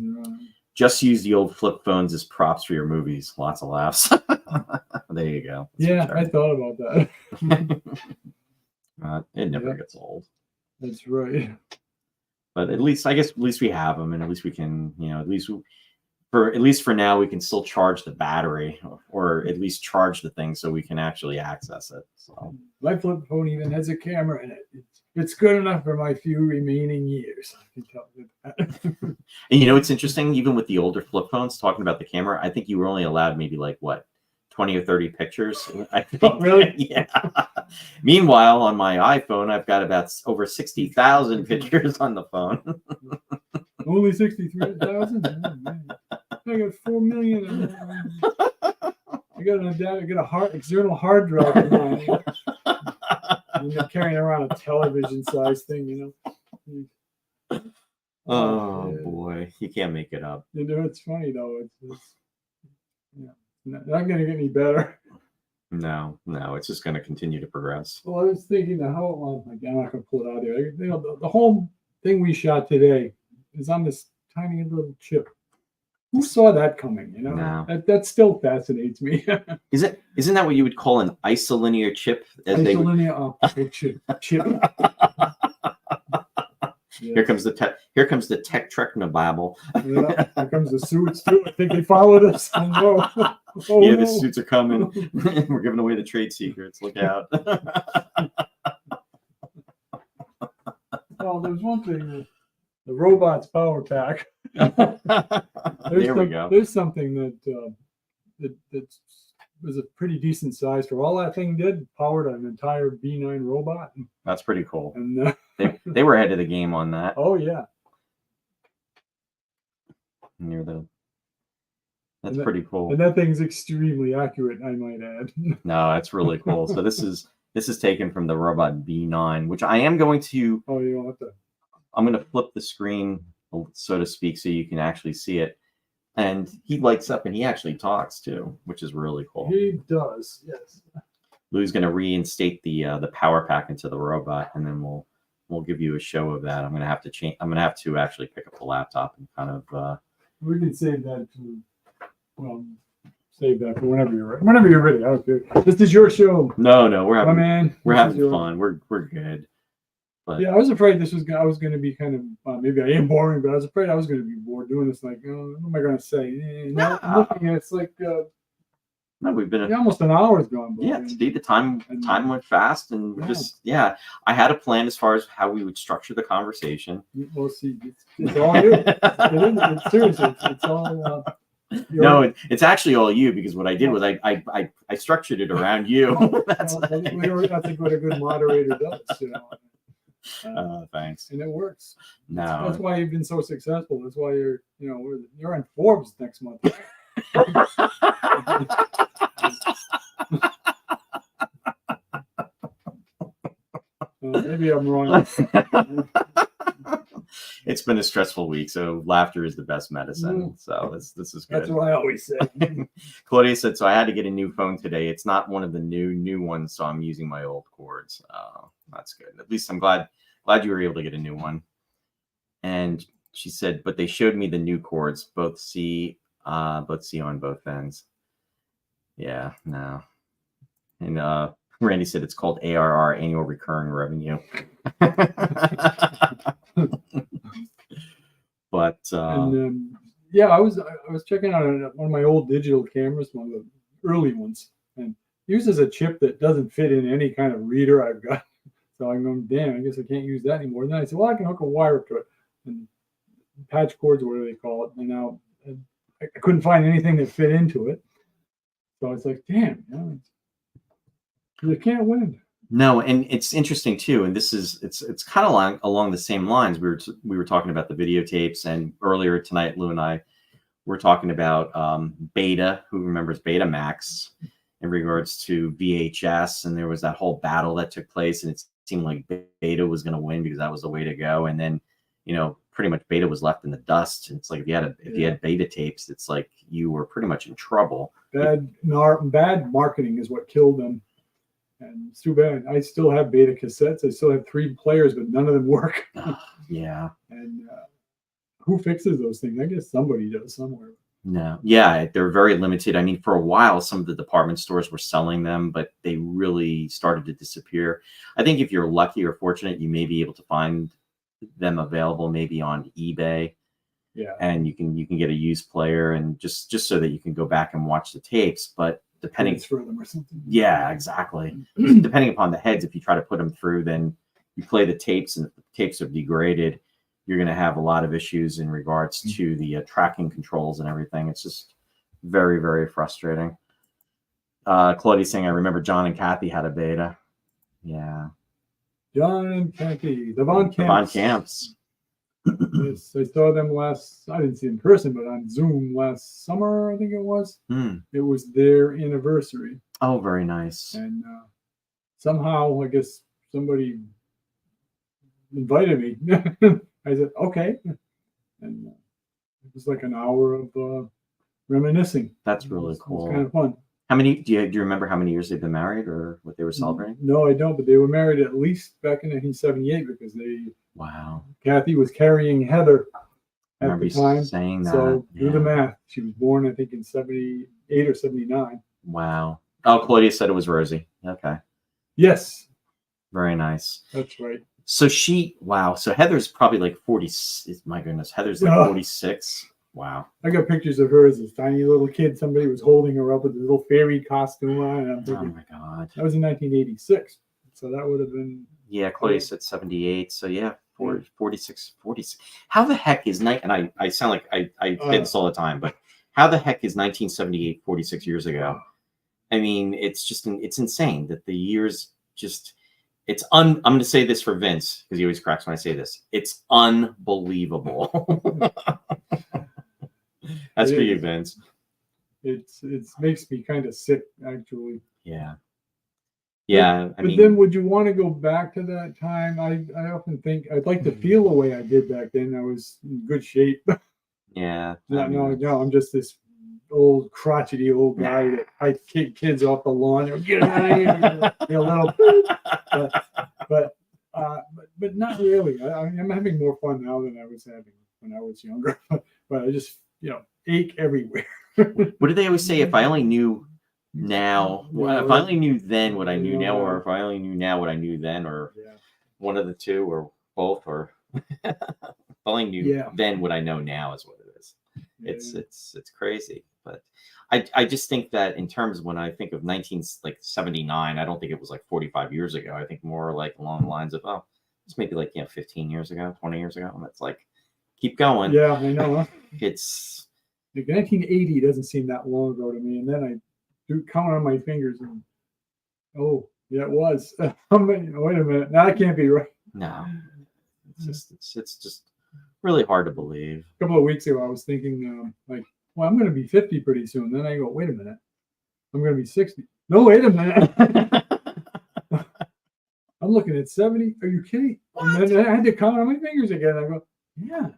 Just use the old flip phones as props for your movies. Lots of laughs. There you go. That's I thought about that. It never gets old. That's right. But at least we have them, and at least we can, at least for now, we can still charge the battery, or at least charge the thing so we can actually access it. So my flip phone even has a camera in it. It's good enough for my few remaining years. I can tell you that. And it's interesting, even with the older flip phones, talking about the camera, I think you were only allowed maybe like 20 or 30 pictures. I think. Oh, really? Yeah. Meanwhile, on my iPhone, I've got about over 60,000 pictures on the phone. Only 63,000? Oh, I got 4 million. I got a external hard drive in mine. I'm carrying around a television-sized thing, Oh boy, you can't make it up. It's funny though. It's not going to get any better. No, it's just going to continue to progress. Well, I was thinking I'm not going to pull it out here. The whole thing we shot today is on this tiny little chip. Who saw that coming? No. That still fascinates me. Isn't that what you would call an isolinear chip? Isolinear optic chip. Yes. Here comes the tech babble. Yeah, here comes the suits too. I think they followed us. Oh, no. Yeah, the suits are coming. We're giving away the trade secrets. Look out. Oh, there's one thing. The robot's power pack. There we go. There's something that's was a pretty decent size for all that thing did. Powered an entire B9 robot. That's pretty cool. And They were ahead of the game on that. oh yeah, That's pretty cool. And that thing's extremely accurate, I might add. No, that's really cool. So this is taken from the robot B9, which I am going to. Oh, you don't have to. I'm going to flip the screen, so to speak, so you can actually see it. And he lights up and he actually talks too, which is really cool. He does, yes. Lou's going to reinstate the power pack into the robot, and then we'll give you a show of that. I'm going to have to change. I'm going to have to actually pick up the laptop and kind of. We can save that to. Well, save that for whenever you're ready. Whenever you're ready, I don't care. This is your show. No, we're having. My man, we're having fun. We're good. But yeah, I was afraid I was going to be kind of maybe I am boring, but I was afraid I was going to be bored doing this. Like, what am I going to say? Now I'm looking at it's like no, we've been almost an hour's gone by. Yeah, today the time went fast, and I had a plan as far as how we would structure the conversation. Well, see, it's all you. It's seriously, it's all. No, it's actually all you, because what I did was I structured it around you. That's I think what a good moderator does, thanks. And it works. No, that's why you've been so successful. That's why you're on Forbes next month. Maybe I'm wrong. It's been a stressful week, so laughter is the best medicine. So this is good. That's what I always say. Claudia said, so I had to get a new phone today. It's not one of the new ones, so I'm using my old cords. That's good. At least I'm glad you were able to get a new one. And she said, but they showed me the new cords, both C on both ends. Yeah, no. And Randy said it's called ARR, annual recurring revenue. But I was checking out one of my old digital cameras, one of the early ones, and uses a chip that doesn't fit in any kind of reader I've got. So I'm going, damn, I guess I can't use that anymore. And then I said, well, I can hook a wire up to it, and patch cords, or whatever they call it. And now I couldn't find anything that fit into it. So it's like, damn, you can't win. No, and it's interesting too, and it's kind of along the same lines. We were talking about the videotapes, and earlier tonight, Lou and I were talking about Beta. Who remembers Betamax in regards to VHS? And there was that whole battle that took place, and it seemed like Beta was going to win because that was the way to go. And then, pretty much Beta was left in the dust. And it's like if you had Beta tapes, it's like you were pretty much in trouble. Bad marketing is what killed them. And it's too bad. I still have Beta cassettes. I still have 3 players, but none of them work. Yeah. And who fixes those things? I guess somebody does somewhere. No. Yeah, they're very limited. I mean, for a while, some of the department stores were selling them, but they really started to disappear. I think if you're lucky or fortunate, you may be able to find them available maybe on eBay. Yeah. And you can get a used player, and just so that you can go back and watch the tapes. But depending for them or something. Yeah, exactly. Depending upon the heads, if you try to put them through, then you play the tapes and the tapes are degraded. You're going to have a lot of issues in regards to the tracking controls and everything. It's just very, very frustrating. Claudia's saying, I remember John and Kathy had a Beta. Yeah. John and Kathy, the Von Camps. Yes, I saw them I didn't see in person, but on Zoom last summer, I think it was. It was their anniversary. Oh, very nice. And somehow, I guess somebody invited me. I said, okay. And it was like an hour of reminiscing. That's really cool. It was kind of fun. How many, do you remember how many years they've been married or what they were celebrating? No, I don't, but they were married at least back in 1978 because Wow. Kathy was carrying Heather at the time. Saying that. So do the math. She was born, I think, in 78 or 79. Wow. Oh, Claudia said it was Rosie. Okay. Yes. Very nice. That's right. So so Heather's probably like 40. My goodness. Heather's like 46. Wow. I got pictures of her as a tiny little kid. Somebody was holding her up with a little fairy costume on. And I'm thinking, oh my God. That was in 1986. So that would have been. Yeah, Claudia said 78. So yeah, 46. How the heck is and I sound like I say this all the time, but how the heck is 1978 46 years ago? I mean, it's insane that the years just, I'm going to say this for Vince because he always cracks when I say this. It's unbelievable. That's for you, Vince. It makes me kind of sick, actually. Yeah. Yeah. But then would you want to go back to that time? I often think I'd like to feel the way I did back then. I was in good shape. Yeah. No, I'm just this old crotchety old guy that I kick kids off the lawn. Get out of here, you little. But not really. I'm having more fun now than I was having when I was younger. But I just ache everywhere. What do they always say? If I only knew now, if I only knew then what I knew now, or if I only knew now what I knew then, or one of the two, or both, or if I only knew then what I know now is what it is. It's crazy. But I just think that in terms of when I think of 1979, I don't think it was like 45 years ago. I think more like along the lines of, it's maybe like 15 years ago, 20 years ago. And it's like, keep going. Yeah, I know. Huh? It's like 1980 doesn't seem that long ago to me. And then I do count on my fingers and it was. Wait a minute. Now that can't be right. No. It's just really hard to believe. A couple of weeks ago I was thinking I'm going to be 50 pretty soon. Then I go, wait a minute. I'm going to be 60. No, wait a minute. I'm looking at 70. Are you kidding? What? And then I had to count on my fingers again. I go, yeah.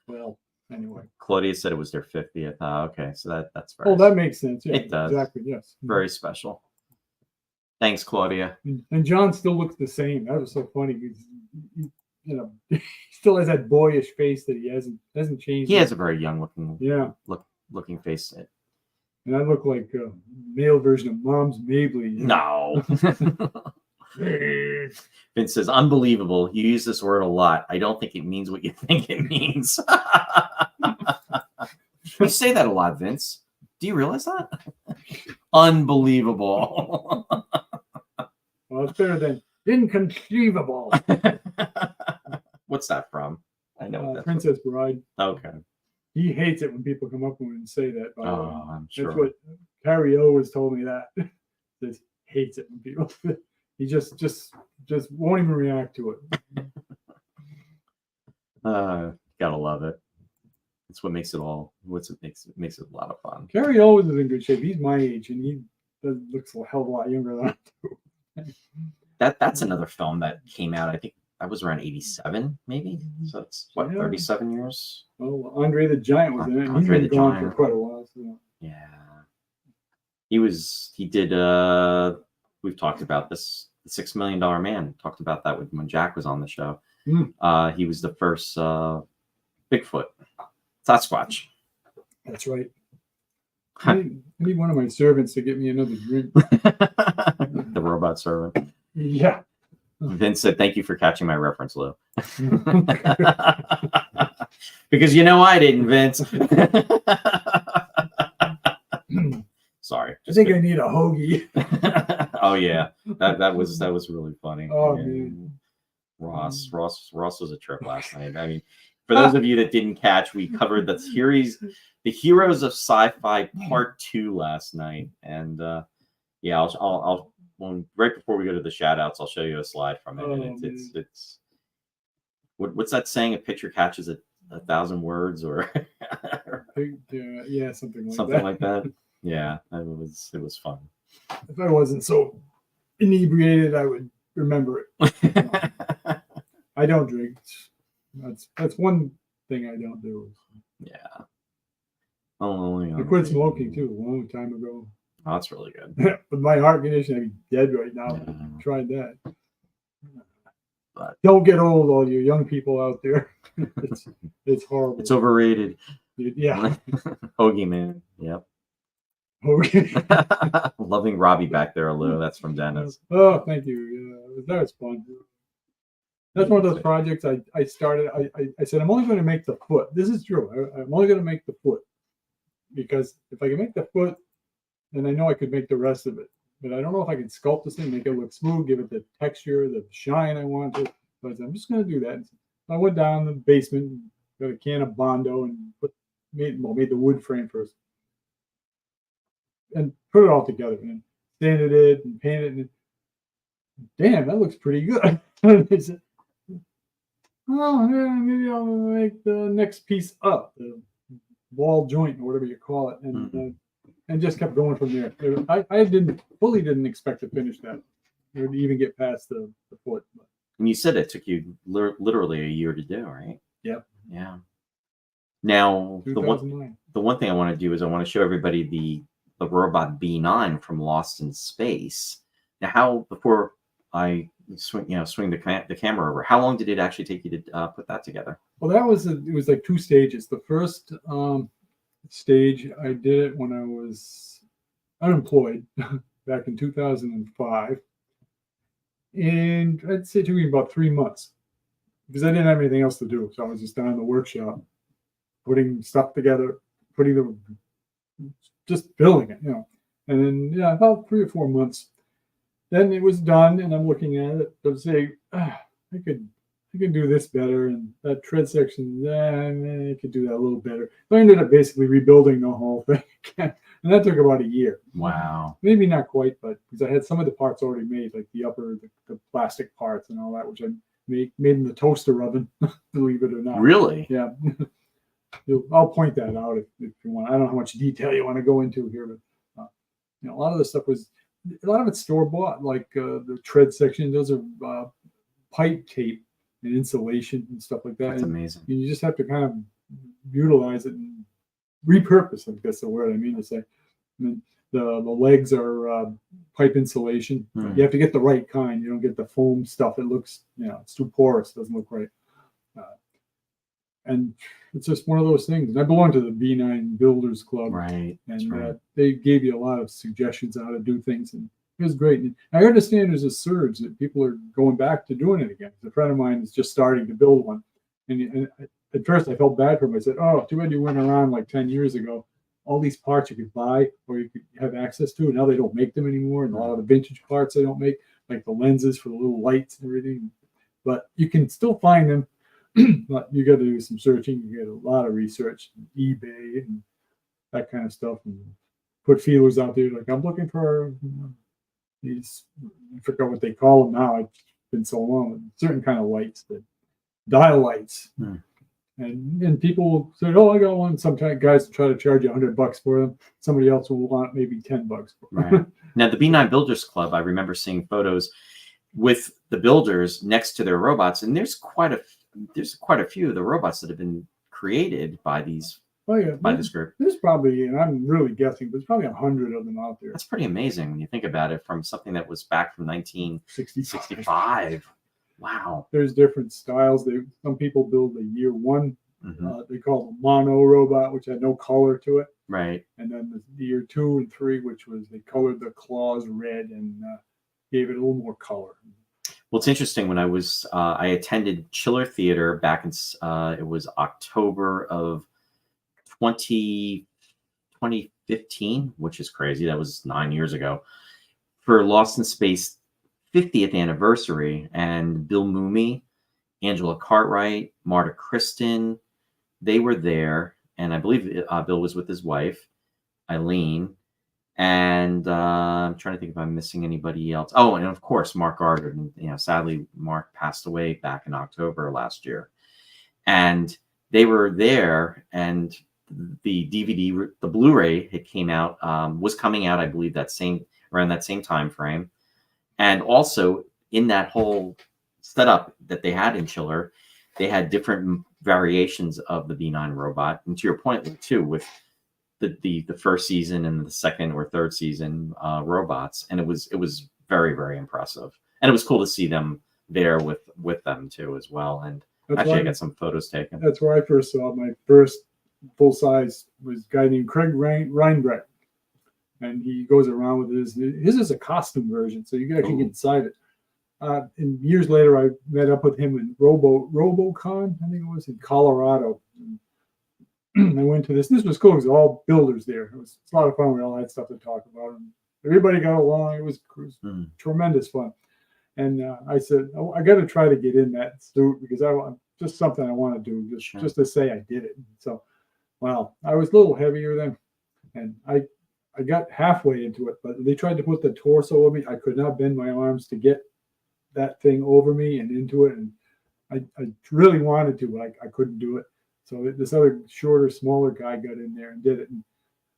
Well, anyway. Claudia said it was their 50th. Okay, so that's very. Oh, that makes sense. Yeah, it does. Exactly. Yes. Very special. Thanks, Claudia. And John still looks the same. That was so funny. He still has that boyish face that he hasn't changed. He has a very young looking face. And I look like a male version of Mom's Mabley. No. Vince says, unbelievable. You use this word a lot. I don't think it means what you think it means. You say that a lot, Vince. Do you realize that? Unbelievable. Well, it's better than inconceivable. What's that from? I know that's Princess Bride. Okay. He hates it when people come up and say that. I'm sure. That's what Carrie O has told me that. He hates it when people. He just won't even react to it. Gotta love it. It's what makes it all. Makes it a lot of fun. Carrie O is in good shape. He's my age, and he looks a hell of a lot younger than I do. That's another film that came out. I think that was around 87, maybe. So it's 37 years. Well, Andre the Giant was in it. Andre He's been gone for quite a while. So. Yeah, he did. We've talked about this. The $6 Million Man. Talked about that when Jack was on the show. He was the first Bigfoot, Sasquatch. That's right. I need one of my servants to get me another drink. The robot servant. Yeah. Vince said, "Thank you for catching my reference, Lou." Because I didn't, Vince. Sorry. I think I need a hoagie. Oh yeah, that was really funny. Oh man. Ross was a trip last night. I mean, for those of you that didn't catch, we covered the Heroes of Sci-Fi Part 2 last night, and I'll right before we go to the shout outs, I'll show you a slide from it. And it's what's that saying? A picture catches 1,000 words, or something like that. Yeah, it was fun. If I wasn't so inebriated, I would remember it. I don't drink. That's one thing I don't do. Yeah. I quit smoking too a long time ago. Oh, that's really good. With my heart condition, I'd be dead right now. Yeah. Tried that. But don't get old, all you young people out there. It's horrible. It's overrated. Yeah. Hoagie man. Yep. Hoagie. Loving Robbie back there, Lou. That's from Dennis. Oh, thank you. Yeah, that was fun. That's one of those projects I started. I said, I'm only going to make the foot. This is true. I'm only going to make the foot. Because if I can make the foot, then I know I could make the rest of it. But I don't know if I can sculpt this thing, make it look smooth, give it the texture, the shine I want to. But I'm just going to do that. So I went down in the basement, got a can of Bondo, and made the wood frame first. and put it all together and sanded it and painted it. And damn, that looks pretty good. And they said, oh, yeah, maybe I'll make the next piece up, the ball joint or whatever you call it, and just kept going from there. I didn't expect to finish that, or to even get past the foot. But. And you said it took you literally a year to do, right? Yep. Yeah. Now, 2009. the one thing I want to do is I want to show everybody the robot B9 from Lost in Space. Now, how, before I swing the camera over, how long did it actually take you to put that together? Well, it was like 2 stages. The first stage, I did it when I was unemployed back in 2005. And I'd say it took me about 3 months because I didn't have anything else to do. So I was just down in the workshop, putting stuff together, just building it, And then, about 3 or 4 months. Then it was done, and I'm looking at it. I was saying, I could do this better, and that tread section, I could do that a little better. So I ended up basically rebuilding the whole thing again, and that took about a year. Wow. Maybe not quite, but because I had some of the parts already made, like the plastic parts and all that, which I made in the toaster oven, believe it or not. Really? Yeah. I'll point that out if you want. I don't know how much detail you want to go into here, but a lot of the stuff a lot of it's store bought, like the tread section. Those are pipe tape and insulation and stuff like that. That's and amazing. You just have to kind of utilize it and repurpose. I guess the word I mean to say. And the legs are pipe insulation. You have to get the right kind. You don't get the foam stuff. It looks, it's too porous. Doesn't look right. And it's just one of those things. And I belong to the B9 Builders Club. Right. And they gave you a lot of suggestions on how to do things. And it was great. And I understand there's a surge that people are going back to doing it again. A friend of mine is just starting to build one. And at first I felt bad for him. I said, oh, too bad you went around like 10 years ago. All these parts you could buy or you could have access to. And now they don't make them anymore. And a lot of the vintage parts they don't make, like the lenses for the little lights and everything. But you can still find them. But you got to do some searching. You get a lot of research, eBay and that kind of stuff, and put feelers out there. Like I'm looking for these. I forgot what they call them now. It's been so long. Certain kind of lights, that dial lights, and people say, "Oh, I got one." Sometimes guys try to charge you $100 for them. Somebody else will want maybe $10 for them. Right. Now, the B9 Builders Club, I remember seeing photos with the builders next to their robots, and there's quite a few of the robots that have been created by these by this group. There's probably, and I'm really guessing, but there's probably 100 of them out there. That's pretty amazing when you think about it, from something that was back from 1965. Wow. There's different styles. Some people build a year one. They call it a mono robot, which had no color to it. Right. And then the year 2 and 3, which was they colored the claws red and gave it a little more color. Well, it's interesting. When I attended Chiller Theater back in, it was October of 2015, which is crazy. That was 9 years ago, for Lost in Space 50th anniversary. And Bill Mooney, Angela Cartwright, Marta Kristen, they were there. And I believe Bill was with his wife, Eileen. And I'm trying to think if I'm missing anybody else. Oh, and of course, Mark Gardner. Sadly, Mark passed away back in October last year. And they were there, and the DVD, the Blu-ray, it came out, was coming out, I believe, around that same time frame. And also in that whole setup that they had in Chiller, they had different variations of the B9 robot. And to your point, too, with the first season and the second or third season robots, and it was very, very impressive, and it was cool to see them there with them too as well. And I got some photos taken. That's where I first saw my first full size. Was a guy named Craig Reinbrecht, and he goes around with his is a costume version, so you can actually get inside it. And years later, I met up with him in RoboCon, I think it was, in Colorado. I went to this. This was cool. It was all builders there. It's a lot of fun. We all had stuff to talk about. And everybody got along. It was tremendous fun. And I said, I got to try to get in that suit because I want just something I want to do, just to say I did it. So, wow, I was a little heavier then, and I I got halfway into it, but they tried to put the torso of me. I could not bend my arms to get that thing over me and into it, and I really wanted to, but I couldn't do it. So this other shorter, smaller guy got in there and did it. And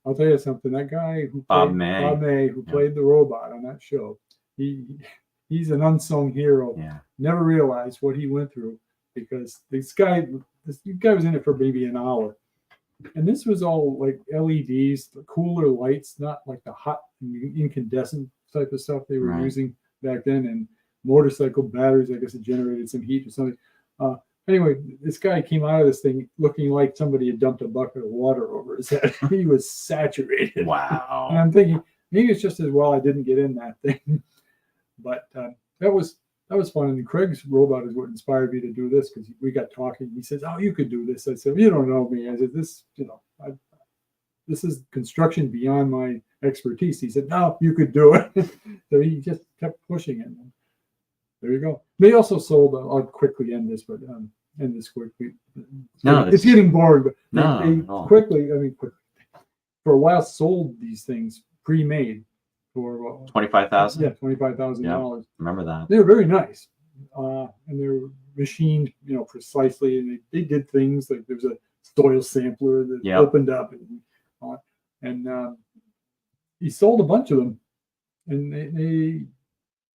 I'll tell you something. That guy who Bob May, who played the robot on that show, he's an unsung hero. Yeah. Never realized what he went through, because this guy was in it for maybe an hour. And this was all like LEDs, the cooler lights, not like the hot incandescent type of stuff they were using back then, and motorcycle batteries. I guess it generated some heat or something. Anyway, this guy came out of this thing looking like somebody had dumped a bucket of water over his head. He was saturated. Wow. And I'm thinking, maybe it's just as well I didn't get in that thing. But that was fun. And Craig's robot is what inspired me to do this, because we got talking. He says, "Oh, you could do this." I said, "You don't know me." I said, "This, this is construction beyond my expertise." He said, "No, you could do it." So he just kept pushing it. And there you go. They also sold. I'll quickly end this, but end this quickly. No, it's getting boring. But they quickly. For a while, sold these things pre-made for $25,000. Yeah, $25,000. Remember that? They were very nice, and they were machined, precisely. And they did things like there was a soil sampler that opened up, and he sold a bunch of them, and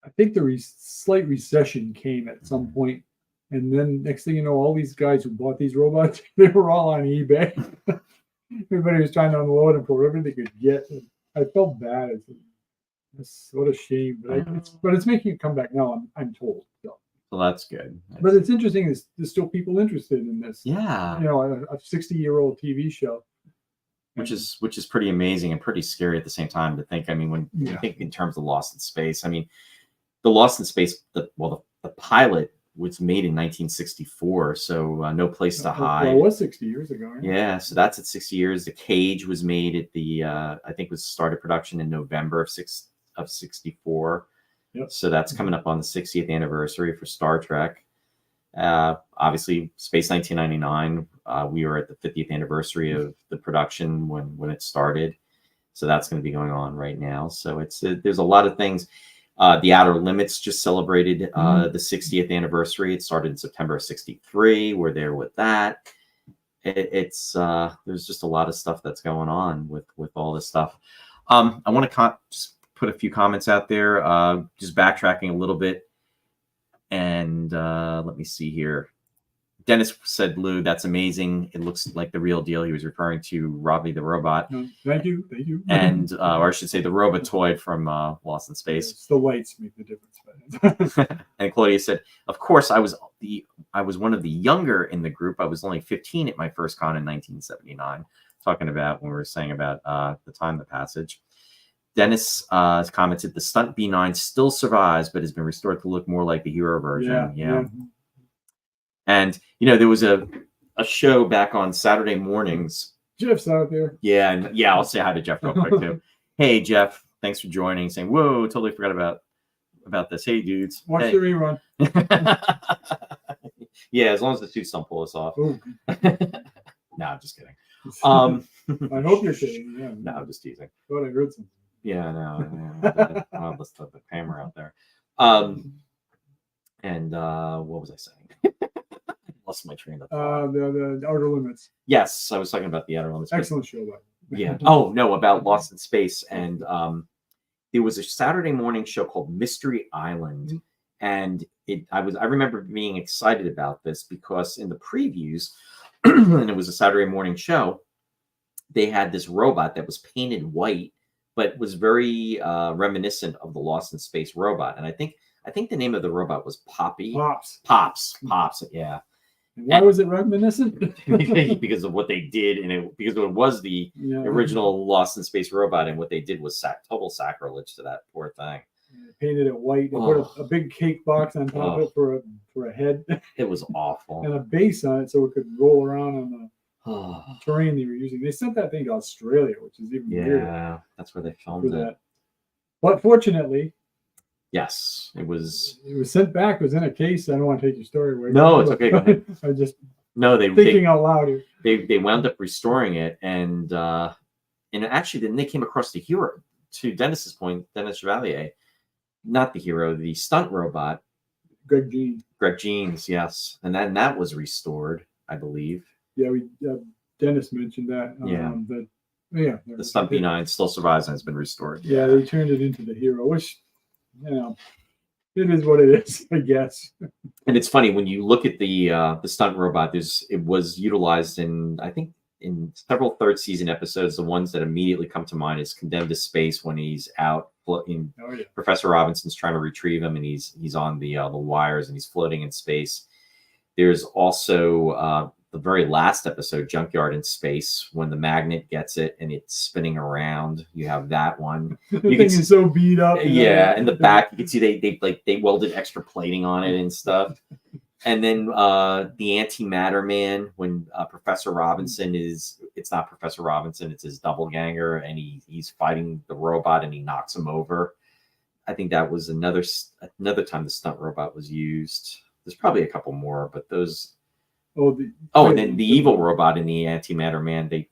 I think the slight recession came at some point, and then next thing you know, all these guys who bought these robots, they were all on eBay. Everybody was trying to unload them for whatever they could get. And I felt bad. It's what a shame, but it's making a comeback now. I'm told. So that's good. But it's interesting. There's still people interested in this. Yeah. A 60-year-old TV show. Which is pretty amazing and pretty scary at the same time to think. I mean, when you think in terms of Lost in Space, I mean, the Lost in Space, the pilot was made in 1964, so No Place to Hide. Well, it was 60 years ago. Right? Yeah, so that's at 60 years. The Cage was made at I think was started production in November of 64. Yep. So that's coming up on the 60th anniversary for Star Trek. Obviously, Space 1999. We were at the 50th anniversary of the production when it started. So that's going to be going on right now. So there's a lot of things. The Outer Limits just celebrated the 60th anniversary. It started in September of 63. We're there with that. There's just a lot of stuff that's going on with all this stuff. I want to just put a few comments out there, just backtracking a little bit. And let me see here. Dennis said, "Lou, that's amazing. It looks like the real deal." He was referring to Robbie the robot. Thank you. And or I should say the Robotoid from Lost in Space. It's the lights make the difference. And Claudia said, "Of course, I was one of the younger in the group. I was only 15 at my first con in 1979." Talking about when we were saying about the time of passage. Dennis commented, "The Stunt B9 still survives, but has been restored to look more like the hero version." Yeah. And there was a show back on Saturday mornings. Jeff's out there. Yeah, I'll say hi to Jeff real quick too. Hey Jeff, thanks for joining. Saying, "Whoa, totally forgot about this." Hey dudes, watch the rerun. Yeah, as long as the suits don't pull us off. No, I'm just kidding. I hope you're kidding. Yeah. No, I'm just teasing. Thought I heard something. Yeah, no. Let's put the camera out there. And what was I saying? Lost my train of thought. The Outer Limits. Yes, I was talking about the Outer Limits. Excellent show, by yeah. Oh no, about Lost in Space, and there was a Saturday morning show called Mystery Island, and I remember being excited about this because in the previews, and it was a Saturday morning show, they had this robot that was painted white, but was very reminiscent of the Lost in Space robot, and I think the name of the robot was Poppy. Pops. Yeah. Why was it reminiscent? Because of what they did, and because it was the original Lost in Space robot, and what they did was total sacrilege to that poor thing. Painted it white and put a big cake box on top of it for a head. It was awful. And a base on it so it could roll around on the terrain they were using. They sent that thing to Australia, which is even weirder. Yeah, that's where they filmed it. But fortunately, yes, it was sent back. It was in a case. I don't want to take your story away. No, it's okay. Go ahead. I just thinking out loud here. They wound up restoring it, and and actually then they came across the hero. To Dennis's point, Dennis Chevalier, not the hero, the stunt robot, Greg Jean. Greg Jeans, yes, and then that was restored, I believe. Yeah, Dennis mentioned that. Yeah. But yeah, The stunt B9 still survives and has been restored. Yeah, they turned it into the hero, which, you know, it is what it is, I guess. And it's funny when you look at the stunt robot. It was utilized in, I think, in several third season episodes. The ones that immediately come to mind is Condemned to Space, when he's out floating. Oh, yeah. Professor Robinson's trying to retrieve him, and he's on the wires and he's floating in space. There's also the very last episode, Junkyard in Space, when the magnet gets it and it's spinning around. You have that one. The thing is so beat up. Yeah, in the back you can see they welded extra plating on it and stuff. And then the Antimatter Man, when Professor Robinson it's not Professor Robinson, it's his doppelganger, and he's fighting the robot and he knocks him over. I think that was another time the stunt robot was used. There's probably a couple more, but those. And then the evil robot in the Antimatter Man, the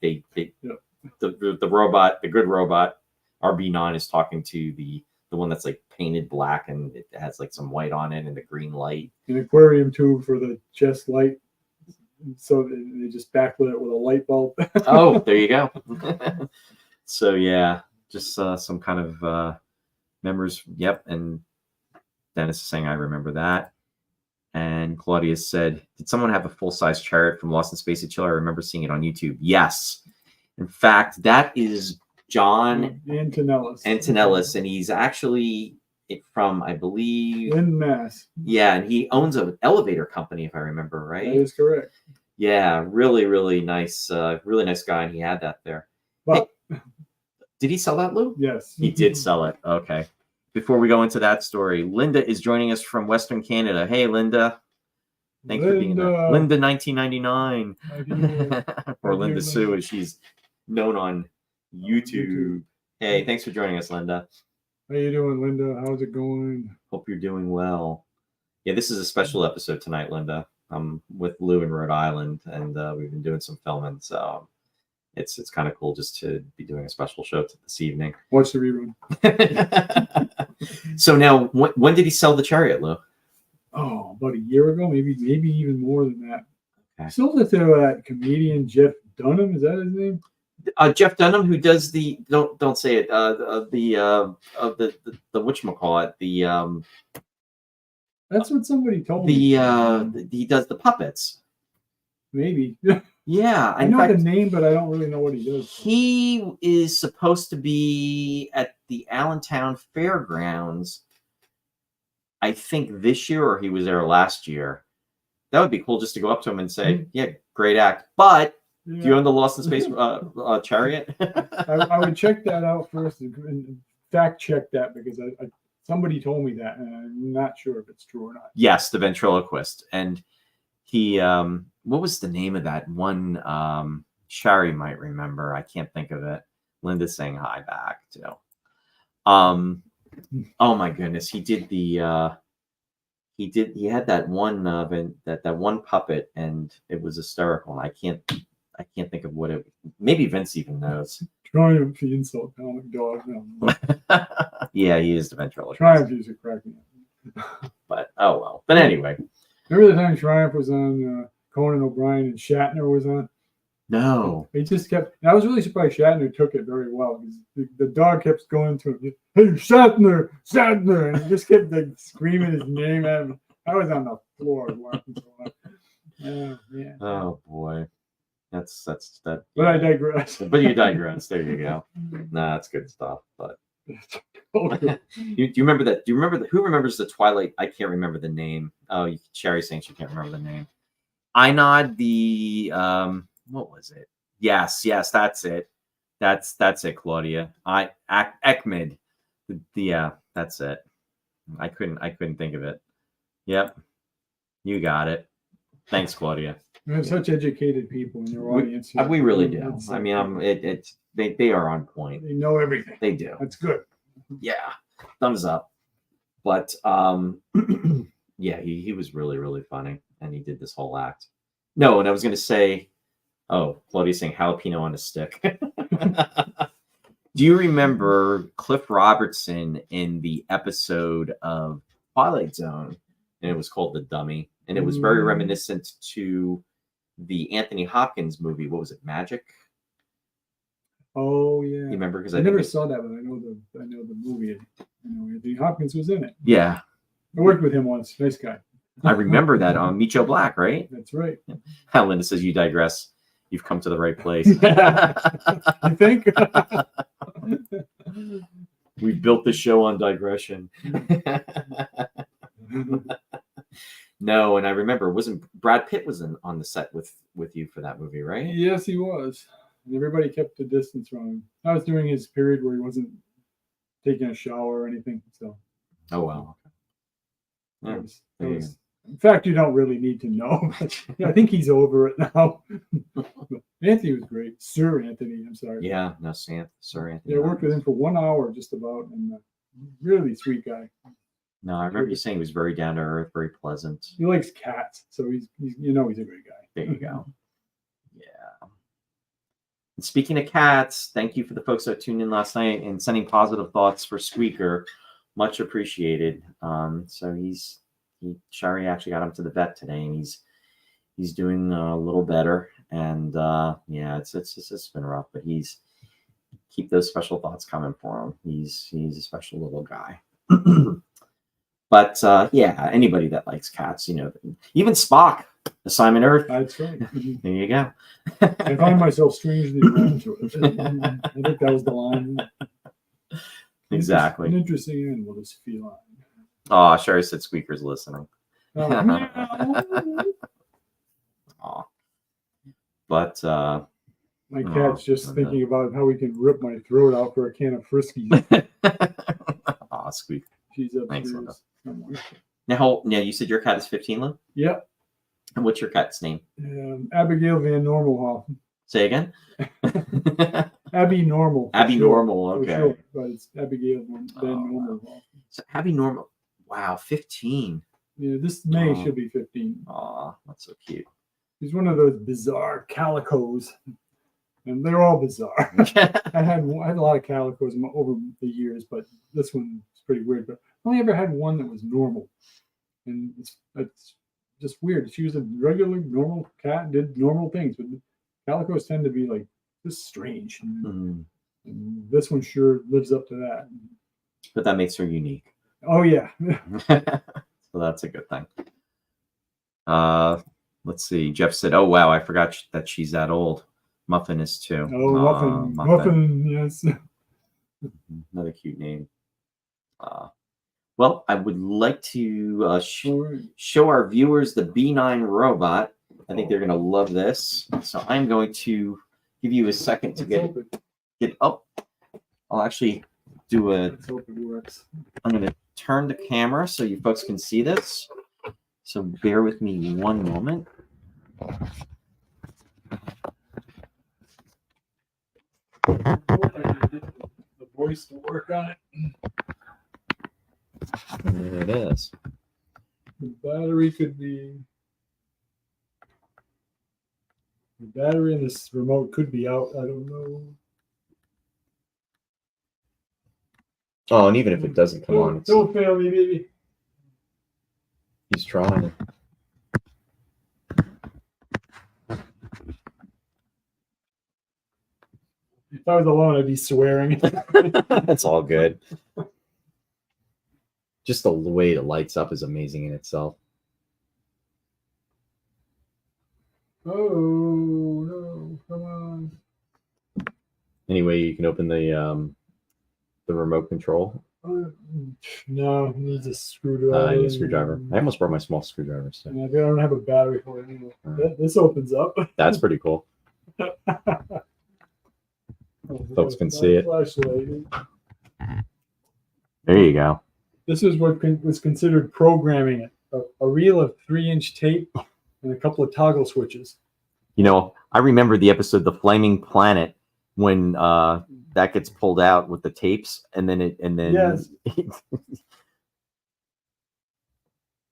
robot, the good robot, RB9 is talking to the one that's like painted black and it has like some white on it and the green light. An aquarium tube for the chest light. So they just backlit it with a light bulb. Oh, there you go. So yeah, just some kind of memories. Yep. And Dennis is saying, I remember that. And Claudia said, did someone have a full-size chariot from Lost in Space at Chill? I remember seeing it on YouTube. Yes. In fact, that is John Antonellis, and he's actually from, I believe, in Mass. Yeah, and he owns an elevator company, if I remember right. That is correct. Yeah, really nice guy, and he had that there. But hey, did he sell that, Lou? Yes. He did sell it. Okay. Before we go into that story, Linda is joining us from Western Canada. Hey, Linda. Thanks for being there. Linda 1999. Or Linda Sue, as she's known on YouTube. Hey, thanks for joining us, Linda. How you doing, Linda? How's it going? Hope you're doing well. Yeah, this is a special episode tonight, Linda. I'm with Lew in Rhode Island, and we've been doing some filming, so it's kind of cool just to be doing a special show this evening. Watch the rerun. So now, when did he sell the chariot, Lou? Oh, about a year ago, maybe even more than that. Okay. Sold it to that comedian Jeff Dunham. Is that his name? Jeff Dunham, who does the don't say it. The whatchamacallit, the That's what somebody told me. He does the puppets. Maybe. Yeah, I know the name, but I don't really know what he does. He is supposed to be at the Allentown Fairgrounds, I think this year, or he was there last year. That would be cool just to go up to him and say, yeah, great act. But do you own the Lost in Space chariot? I would check that out first and fact check that, because somebody told me that, and I'm not sure if it's true or not. Yes, the ventriloquist. And he, what was the name of that one? Sherry might remember. I can't think of it. Linda's saying hi back too. Oh my goodness, he did the he had that one that one puppet, and it was hysterical. And I can't think of what it. Maybe Vince even knows. Triumph, the insult comic dog. No. Yeah, he is the ventriloquist. Triumph used to crack me up. But oh well. But anyway. Remember the time Triumph was on Conan O'Brien and Shatner was on? No. He just kept. And I was really surprised Shatner took it very well. The dog kept going to him. Hey, Shatner, Shatner, and he just kept like screaming his name at him. I was on the floor watching. Oh man. Oh boy. That's that. But I digress. But you digress. There you go. Nah, that's good stuff. But do you remember that? Do you remember who remembers the Twilight? I can't remember the name. Oh, Sherry's saying she can't remember the name. I nod the what was it? Yes, that's it. That's it, Claudia. Ekmid. Yeah, that's it. I couldn't think of it. Yep. You got it. Thanks, Claudia. We have such educated people in your audience. We really do. I mean, they are on point. They know everything. They do. That's good. Yeah. Thumbs up. But yeah, he was really funny, and he did this whole act. No, and I was gonna say, oh, Claudia's saying jalapeno on a stick. Do you remember Cliff Robertson in the episode of Twilight Zone? And it was called The Dummy. And it was very reminiscent to the Anthony Hopkins movie. What was it, Magic? Oh yeah. You remember? Because I never saw that, but I know the movie. Anthony Hopkins was in it. Yeah. I worked with him once. Nice guy. I remember that on Meet Joe Black, right? That's right. Linda says, you digress. You've come to the right place. You think? We built the show on digression. No, and I remember, wasn't Brad Pitt was on the set with you for that movie, right? Yes, he was. And everybody kept a distance from him. I was during his period where he wasn't taking a shower or anything. So. Oh wow. Yeah. In fact, you don't really need to know. I think he's over it now. Anthony was great. Sir Anthony, I'm sorry. Yeah, no, Sir Anthony. Yeah, I worked with him for 1 hour just about, and really sweet guy. No, I remember you saying he was very down to earth, very pleasant. He likes cats, so he's he's a great guy. There you go. Yeah. And speaking of cats, thank you for the folks that tuned in last night and sending positive thoughts for Squeaker. Much appreciated. So Shari actually got him to the vet today, and he's doing a little better. And yeah, it's been rough, but keep those special thoughts coming for him. He's a special little guy. But yeah, anybody that likes cats, even Spock, Assignment Earth. That's right. There you go. I find myself strangely drawn to it. I think that was the line. Exactly. An interesting animal, this feline. Oh, Sherry said Squeaker's listening. Oh, but my cat's just thinking about how we can rip my throat out for a can of Friskies. Aw, Squeak. She's Thanks, upstairs somewhere. Now, you said your cat is 15, Lou? Yep. And what's your cat's name? Abigail Van Normalhoff. Say again? Abby Normal. Abby Normal, okay. Sure, but it's Abigail Van Normalhoff. Wow. So Abby Normal, wow, 15. Yeah, this May she'll be 15. Aw, that's so cute. She's one of those bizarre calicos, and they're all bizarre. I had a lot of calicos over the years, but this one's pretty weird. But I only ever had one that was normal, and it's just weird. She was a regular normal cat, did normal things, but calicos tend to be like just strange. And this one sure lives up to that. But that makes her unique. Oh yeah. So that's a good thing. Let's see. Jeff said, "Oh wow, I forgot that she's that old." Muffin is too. Oh, Muffin, yes. Another cute name. Well, I would like to show our viewers the B9 robot. I think they're going to love this. So I'm going to give you a second to get up. I'll actually do Let's hope it works. I'm going to turn the camera so you folks can see this. So bear with me one moment. The voice to work on it. There it is. The battery in this remote could be out. I don't know. Oh, and even if it doesn't come on, don't fail me, baby. He's trying. If I was alone, I'd be swearing. That's all good. Just the way it lights up is amazing in itself. Oh no! Come on. Anyway, you can open the remote control. No, it needs a screwdriver. I need a screwdriver. I almost brought my small screwdriver. So. Yeah, I don't have a battery for it anymore. This opens up. That's pretty cool. Folks can see it. Flashlight. There you go. This is what was considered programming it. A reel of 3-inch tape and a couple of toggle switches. I remember the episode The Flaming Planet when that gets pulled out with the tapes and then yes.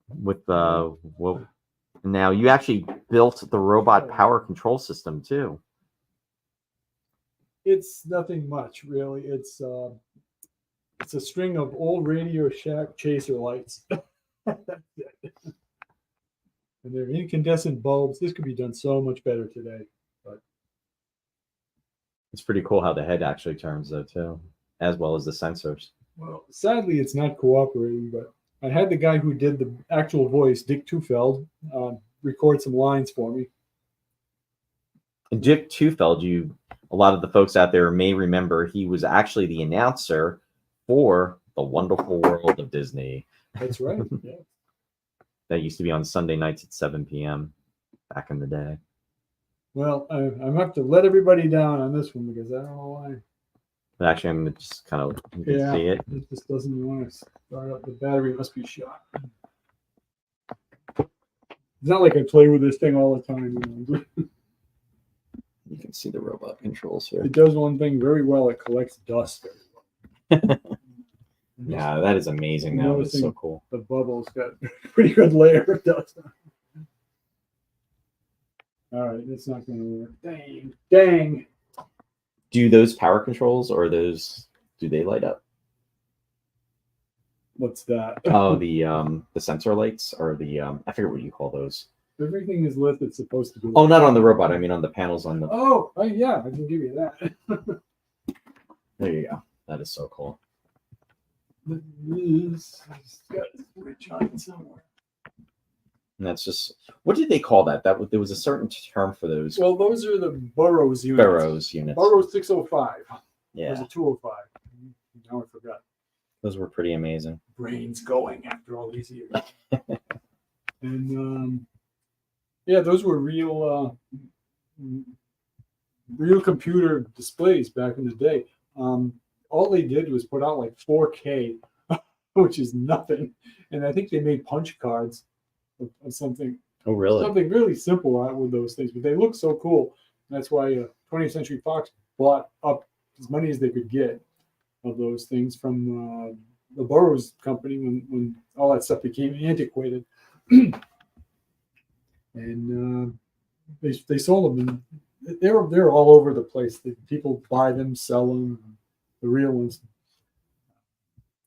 With well, now you actually built the robot power control system too. It's nothing much, really. It's a string of old Radio Shack chaser lights. And they're incandescent bulbs. This could be done so much better today. But It's pretty cool how the head actually turns, though, too, as well as the sensors. well, sadly, it's not cooperating. But I had the guy who did the actual voice, Dick Tufeld, record some lines for me. And Dick Tufeld, a lot of the folks out there may remember, he was actually the announcer for The Wonderful World of Disney. That's right. Yeah. That used to be on Sunday nights at 7 p.m. back in the day. Well, I have to let everybody down on this one because I don't know why. But actually, I'm going to just kind of see it. It just doesn't want to start up. The battery must be shot. It's not like I play with this thing all the time. You can see the robot controls here. It does one thing very well. It collects dust very well. Yeah, that is amazing. That was so cool. The bubbles got a pretty good layer of dust. All right, it's not going to work. Dang. Do those power controls or do they light up? What's that? Oh, the sensor lights or I forget what you call those. Everything is lit that's supposed to be. Oh, not on the robot. I mean on the panels on the. Oh, yeah, I can give you that. There you go. That is so cool. This has got a switch on it somewhere. And that's just, what did they call that? There was a certain term for those. Well, those are the Burroughs units. Burroughs units. Burroughs 605. Yeah. There's a 205. Now I forgot. Those were pretty amazing. Brain's going after all these years. And yeah, those were real computer displays back in the day. All they did was put out like 4K, which is nothing. And I think they made punch cards of something. Oh, really? Something really simple with those things, but they look so cool. That's why 20th Century Fox bought up as many as they could get of those things from the Burroughs company when all that stuff became antiquated. And they sold them, and they're all over the place. People buy them, sell them, the real ones.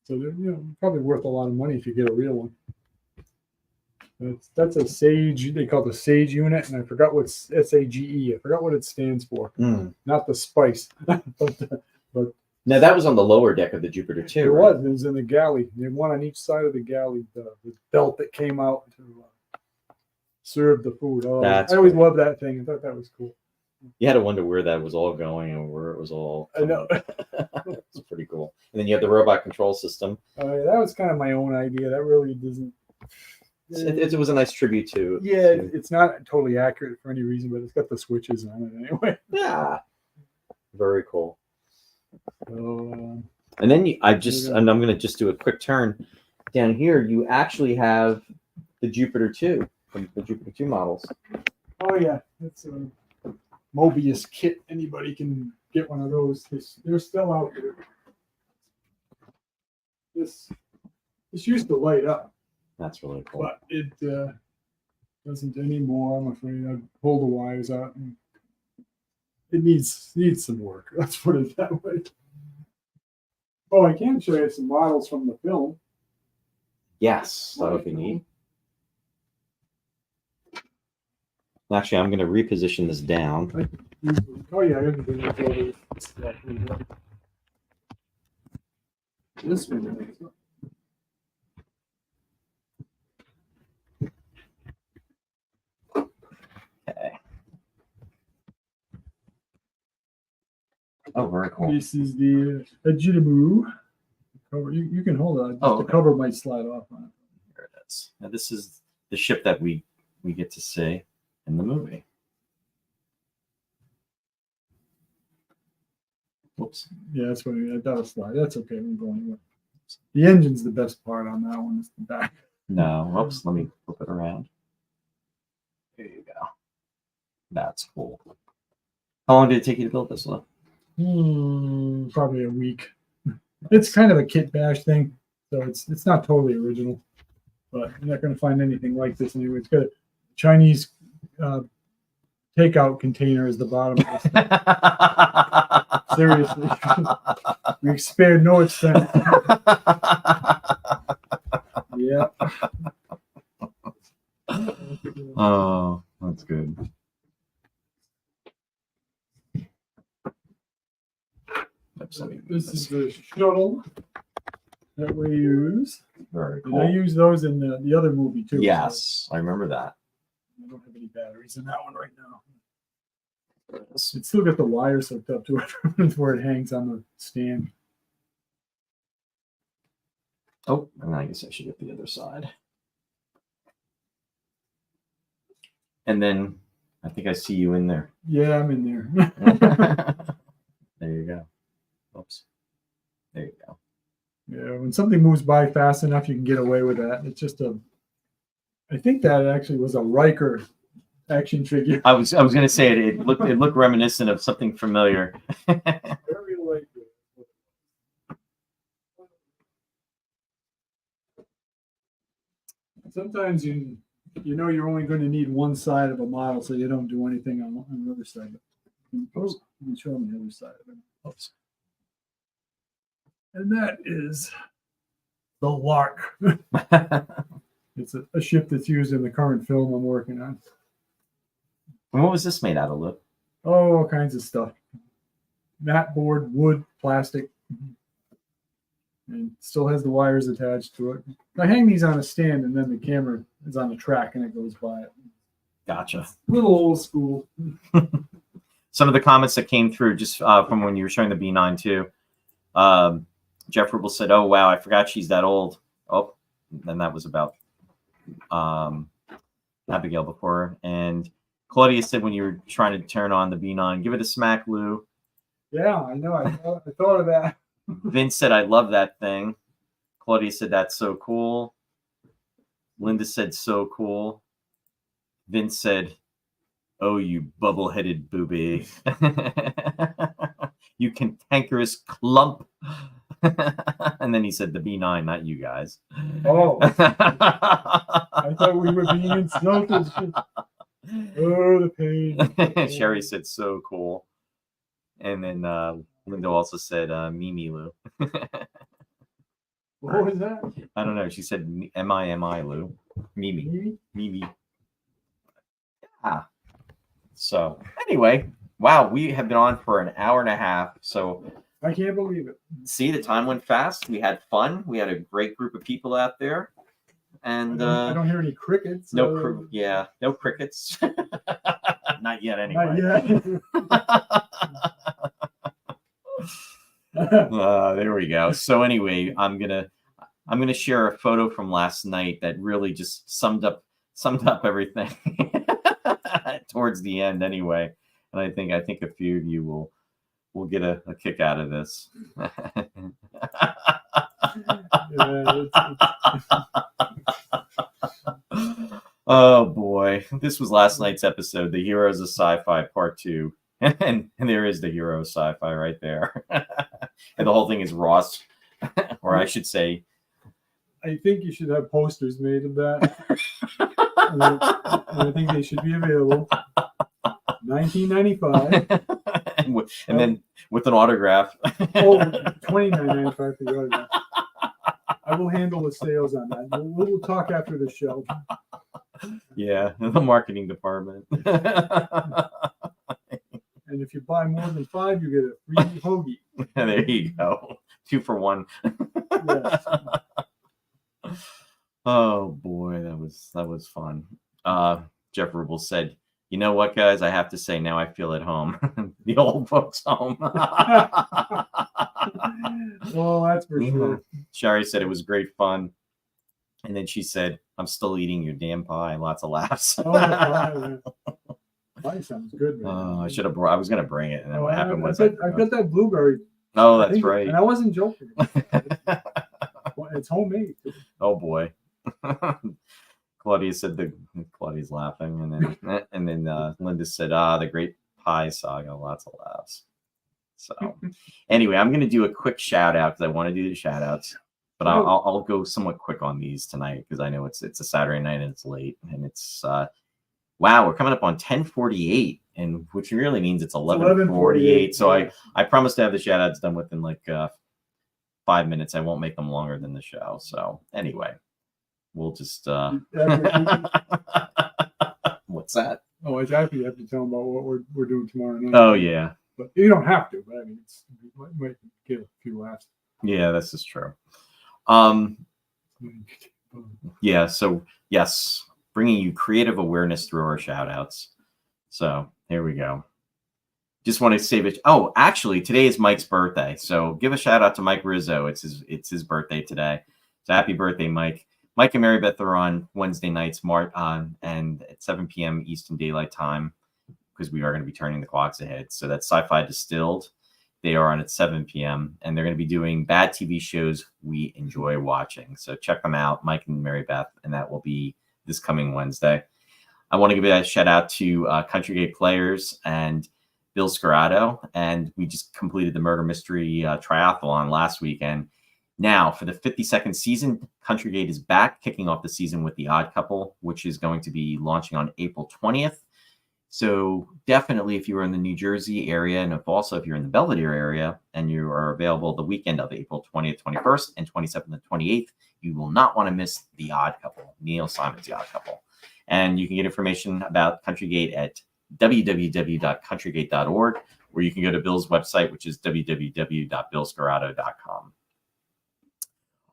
So they're probably worth a lot of money if you get a real one. That's a Sage. They call it the Sage unit, and I forgot what's SAGE. I forgot what it stands for. Not the spice, but now that was on the lower deck of the Jupiter too. It was in the galley. They had one on each side of the galley. The belt that came out to serve the food. Oh, I always loved that thing. I thought that was cool. You had to wonder where that was all going and where it was all. I know. It's pretty cool. And then you have the robot control system. Yeah, that was kind of my own idea. That really doesn't. It was a nice tribute to. Yeah, it's not totally accurate for any reason, but it's got the switches on it anyway. Yeah, very cool. So, and then and I'm going to just do a quick turn down here. You actually have the Jupiter 2, the Jupiter 2 models. Oh yeah, it's a Mobius kit. Anybody can get one of those. They're still out there. This used to light up. That's really cool. But it doesn't anymore. I'm afraid. I pulled the wires out, and it needs some work. Let's put it that way. Oh, I can show you some models from the film. Yes, that would be neat. Actually, I'm going to reposition this down. Oh yeah, everything is over. This one. Okay. Oh, very cool. This is the Ajidamu cover. You can hold it. The cover might slide off on it. There it is. Now this is the ship that we get to see in the movie. Whoops. Yeah, that's what that'll slide. That's okay. We're going anywhere. The engine's the best part on that one. It's the back. No. Whoops. Let me flip it around. There you go. That's cool. How long did it take you to build this one? Probably a week. It's kind of a kit bash thing, so it's not totally original, but you're not going to find anything like this anyway. It's got a Chinese takeout container as the bottom of this thing. Seriously. We spared no expense. Yeah. Oh, that's good. This is the shuttle that we use. Very And I cool. use those in the other movie too. Yes, I remember that. So I don't have any batteries in that one right now. It's still got the wires hooked up to it where it hangs on the stand. Oh, and I guess I should get the other side. And then I think I see you in there. Yeah, I'm in there. There you go. Oops. There you go. Yeah, when something moves by fast enough, you can get away with that. It's just I think that actually was a Riker action figure. I was going to say it looked reminiscent of something familiar. Very like it. Sometimes you know you're only going to need one side of a model, so you don't do anything on the other side. Oh, you can show them the other side of it. Oops. And that is the Lark. It's a ship that's used in the current film I'm working on. And what was this made out of, Luke? Oh, all kinds of stuff. Mat board, wood, plastic. And still has the wires attached to it. I hang these on a stand and then the camera is on a track and it goes by it. Gotcha. A little old school. Some of the comments that came through just from when you were showing the B9 too. Jeff Rubel said, "Oh wow, I forgot she's that old." Oh, and that was about Abigail before. And Claudia said, when you were trying to turn on the B9, give it a smack, Lou. Yeah, I know. I thought of that. Vince said, "I love that thing." Claudia said, "That's so cool." Linda said, "So cool." Vince said, "Oh, you bubble-headed booby. You cantankerous clump." And then he said, "The B9, not you guys." Oh. I thought we were being insulted. Oh, the pain. Sherry said, "So cool." And then Linda also said, "Mimi Lou." What was that? I don't know. She said, "M-I-M-I Lou." Mimi. Mimi. Yeah. So anyway, wow, we have been on for an hour and a half. So I can't believe it. see, the time went fast. We had fun. We had a great group of people out there. And I don't hear any crickets. no crickets. Not yet anyway. Not yet. There we go. So anyway, I'm gonna share a photo from last night that really just summed up everything towards the end anyway. And I think a few of you will get a kick out of this. Oh boy, this was last night's episode, The Heroes of Sci-Fi Part 2. And there is the hero of sci-fi right there. And the whole thing is Ross, or I should say, I think you should have posters made of that. And I think they should be available. $19.95. and then with an autograph. Oh, $29.95 for the autograph. I will handle the sales on that. We'll talk after the show. Yeah, the marketing department. And if you buy more than 5, you get a free hoagie. There you go. 2 for 1. Yes. Oh boy, that was fun. Jeff Rubel said, "You know what, guys? I have to say now I feel at home." The old folks' home. Well, that's for sure. Sherry said it was great fun. And then she said, "I'm still eating your damn pie." Lots of laughs. Oh, the pie sounds good, man. I was gonna bring it, and then what happened was I got that blueberry. Oh, that's right. And I wasn't joking. It's homemade. Oh boy. Claudia said Claudia's laughing, and then Linda said, "The great pie saga." Lots of laughs. So anyway, I'm gonna do a quick shout out because I want to do the shout outs. But I'll go somewhat quick on these tonight because I know it's a Saturday night and it's late, and it's wow, we're coming up on 10:48, and which really means it's 11:48. So I promise to have the shout outs done within like 5 minutes. I won't make them longer than the show. So anyway, we'll just what's that? Oh, it's happy you have to tell them about what we're doing tomorrow night. Oh yeah, but you don't have to. But I mean, it might get a few laughs. Yeah, this is true. Yeah. So yes, bringing you creative awareness through our shout outs. So here we go. Just want to save it. Oh, actually, today is Mike's birthday. So give a shout out to Mike Rizzo. It's his birthday today. So happy birthday, Mike. Mike and Mary Beth are on Wednesday nights, and at 7 p.m. Eastern Daylight Time, because we are going to be turning the clocks ahead. So that's Sci-Fi Distilled. They are on at 7 p.m. and they're going to be doing bad TV shows we enjoy watching. So check them out, Mike and Mary Beth, and that will be this coming Wednesday. I want to give a shout out to Country Gate Players and Bill Scarrato, and we just completed the Murder Mystery Triathlon last weekend. Now, for the 52nd season, Country Gate is back, kicking off the season with The Odd Couple, which is going to be launching on April 20th. So definitely, if you are in the New Jersey area, and if you're in the Belvedere area, and you are available the weekend of April 20th, 21st, and 27th and 28th, you will not want to miss The Odd Couple, Neil Simon's The Odd Couple. And you can get information about Country Gate at www.countrygate.org, or you can go to Bill's website, which is www.billscarrato.com.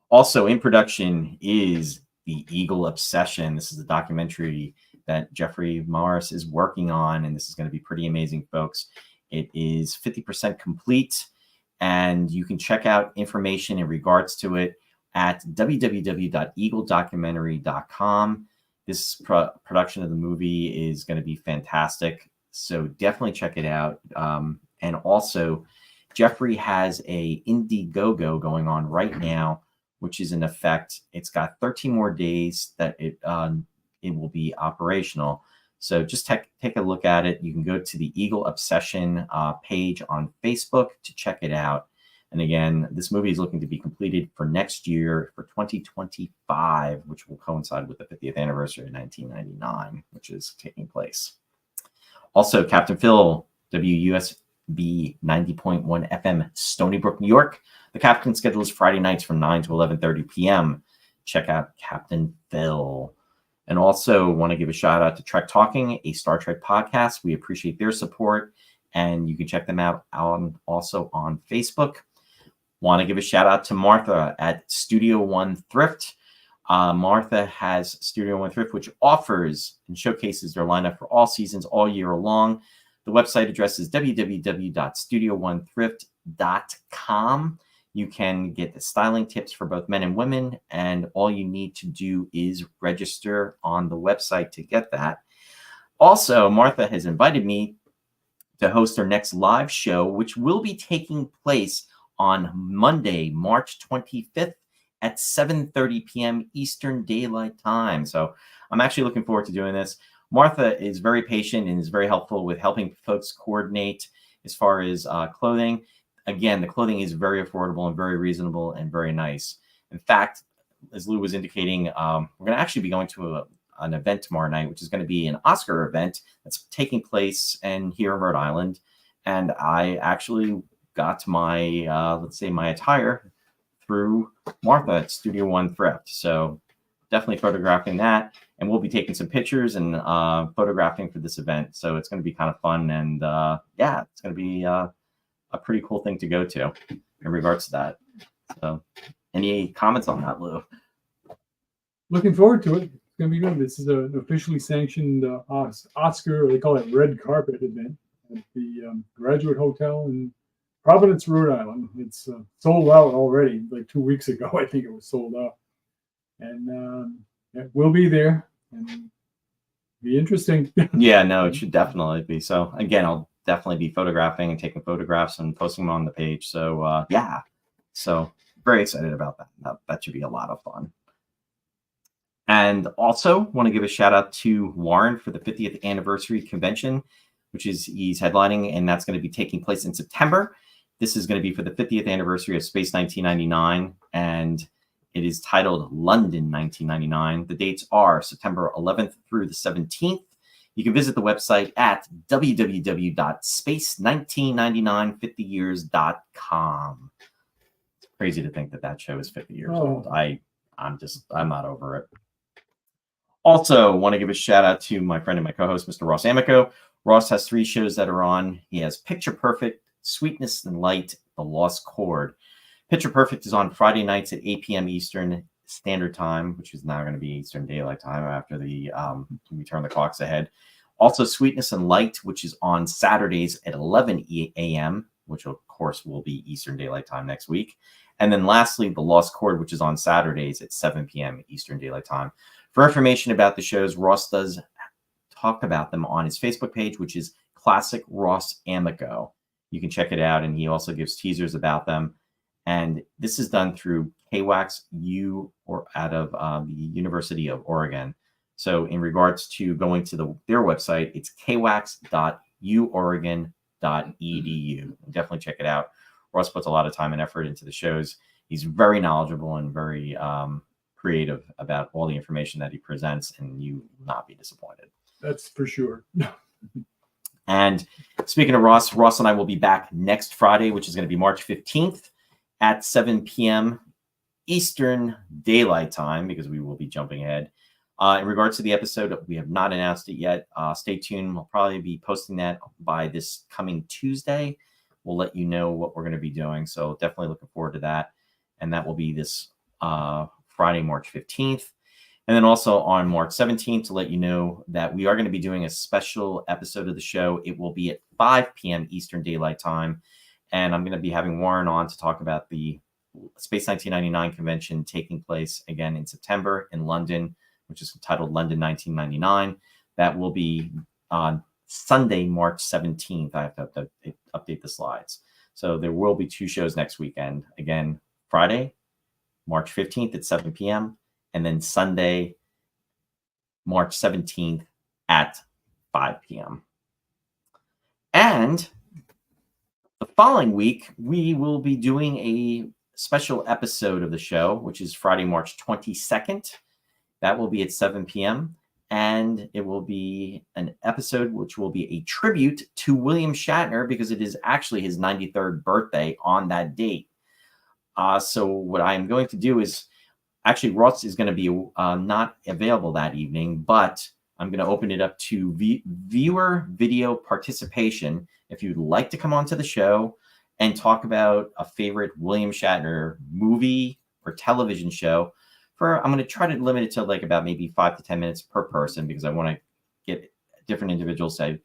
Also in production is The Eagle Obsession. This is a documentary that Jeffrey Morris is working on, and this is going to be pretty amazing, folks. It is 50% complete, and you can check out information in regards to it at www.eagledocumentary.com. This production of the movie is going to be fantastic, so definitely check it out. And also, Jeffrey has a Indiegogo going on right now, which is in effect. It's got 13 more days that it will be operational. So just take a look at it. You can go to the Eagle Obsession page on Facebook to check it out. And again, this movie is looking to be completed for next year, for 2025, which will coincide with the 50th anniversary of 1999, which is taking place. Also, Captain Phil, WUSB 90.1 FM, Stony Brook, New York. The Captain schedule is Friday nights from 9 to 11:30 p.m. Check out Captain Phil. And also want to give a shout out to Trek Talking, a Star Trek podcast. We appreciate their support, and you can check them out also on Facebook. Want to give a shout out to Martha at Studio One Thrift. Martha has Studio One Thrift, which offers and showcases their lineup for all seasons, all year long. The website address is www.studio1thrift.com. You can get the styling tips for both men and women, and all you need to do is register on the website to get that. Also, Martha has invited me to host her next live show, which will be taking place on Monday, March 25th at 7:30 p.m. Eastern Daylight Time. So I'm actually looking forward to doing this. Martha is very patient and is very helpful with helping folks coordinate as far as clothing. Again, the clothing is very affordable and very reasonable and very nice. In fact, as Lew was indicating, we're going to actually be going to an event tomorrow night, which is going to be an Oscar event that's taking place here in Rhode Island. And I actually got my, my attire through Martha at Studio One Thrift. So definitely photographing that. And we'll be taking some pictures and photographing for this event. So it's going to be kind of fun. And it's going to be a pretty cool thing to go to in regards to that. So any comments on that, Lew? Looking forward to it. It's going to be good. This is an officially sanctioned Oscar, or they call it red carpet event at the Graduate Hotel in Providence, Rhode Island. It's sold out already. Like 2 weeks ago, I think it was sold out. And we'll be there and be interesting. Yeah, no, it should definitely be. So again, I'll definitely be photographing and taking photographs and posting them on the page. So so very excited about that. That should be a lot of fun. And also want to give a shout out to Warren for the 50th anniversary convention, which he's headlining, and that's going to be taking place in September. This is going to be for the 50th anniversary of Space 1999, and it is titled London 1999. The dates are September 11th through the 17th. You can visit the website at www.space199950years.com. It's crazy to think that that show is 50 years old. I'm not over it. Also, want to give a shout out to my friend and my co-host, Mr. Ross Amico. Ross has 3 shows that are on. He has Picture Perfect, Sweetness and Light, The Lost Chord. Picture Perfect is on Friday nights at 8 p.m. Eastern Standard Time, which is now going to be Eastern Daylight Time after we turn the clocks ahead. Also, Sweetness and Light, which is on Saturdays at 11 a.m., which of course will be Eastern Daylight Time next week. And then lastly, The Lost Chord, which is on Saturdays at 7 p.m. Eastern Daylight Time. For information about the shows, Ross does talk about them on his Facebook page, which is Classic Ross Amico. You can check it out, and he also gives teasers about them. And this is done through KWAX U, or out of the University of Oregon. So in regards to going to their website, it's kwax.uoregon.edu. Definitely check it out. Ross puts a lot of time and effort into the shows. He's very knowledgeable and very creative about all the information that he presents, and you will not be disappointed. That's for sure. And speaking of Ross and I will be back next Friday, which is going to be March 15th at 7 p.m. Eastern Daylight Time, because we will be jumping ahead. In regards to the episode, we have not announced it yet. Stay tuned. We'll probably be posting that by this coming Tuesday. We'll let you know what we're going to be doing. So definitely looking forward to that. And that will be this Friday, March 15th. And then also on March 17th, to let you know that we are going to be doing a special episode of the show. It will be at 5 p.m. Eastern Daylight Time. And I'm going to be having Warren on to talk about the Space 1999 convention taking place again in September in London, which is titled London 1999. That will be on Sunday, March 17th. I have to update the slides. So there will be 2 shows next weekend. Again, Friday, March 15th at 7 p.m. and then Sunday, March 17th at 5 p.m. And the following week, we will be doing a special episode of the show, which is Friday, March 22nd. That will be at 7 p.m. And it will be an episode which will be a tribute to William Shatner, because it is actually his 93rd birthday on that date. So what I'm going to do is, actually, Ross is going to be not available that evening, but I'm going to open it up to viewer video participation. If you'd like to come onto the show and talk about a favorite William Shatner movie or television show, I'm going to try to limit it to like about maybe 5 to 10 minutes per person, because I want to get different individuals to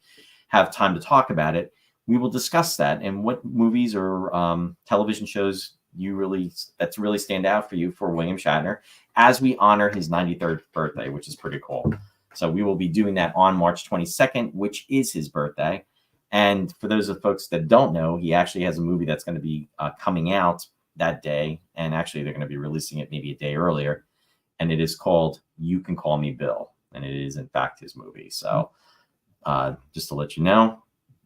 have time to talk about it. We will discuss that and what movies or television shows that really stand out for you for William Shatner, as we honor his 93rd birthday, which is pretty cool. So we will be doing that on March 22nd, which is his birthday. And for those of folks that don't know, he actually has a movie that's going to be coming out that day. And actually, they're going to be releasing it maybe a day earlier. And it is called You Can Call Me Bill. And it is, in fact, his movie. So just to let you know,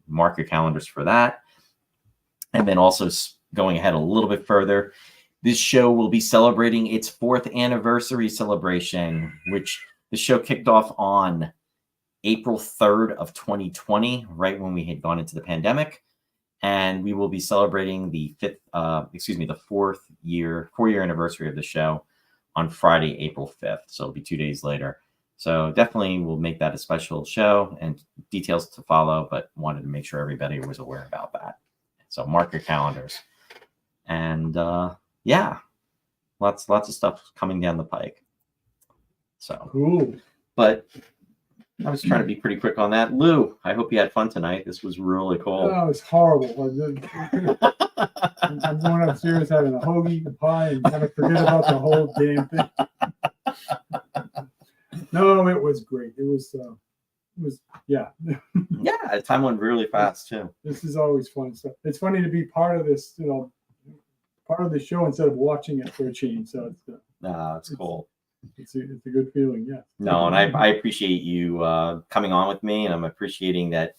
mark your calendars for that. And then also going ahead a little bit further, this show will be celebrating its 4th anniversary celebration, which the show kicked off on April 3rd of 2020, right when we had gone into the pandemic. And we will be celebrating the 4-year anniversary of the show on Friday, April 5th. So it'll be 2 days later. So definitely we'll make that a special show, and details to follow, but wanted to make sure everybody was aware about that. So mark your calendars. And yeah, lots of stuff coming down the pike. So Cool. But I was trying to be pretty quick on that. Lou, I hope you had fun tonight. This was really cool. Oh, it's horrible. I'm going upstairs having a hoagie and pie and kind of forget about the whole damn thing. No, it was great. It was yeah. Yeah, time went really fast too. This is always fun stuff. It's funny to be part of this, part of the show instead of watching it for a change. So it's cool. It's a good feeling, yeah. No, and I appreciate you coming on with me, and I'm appreciating that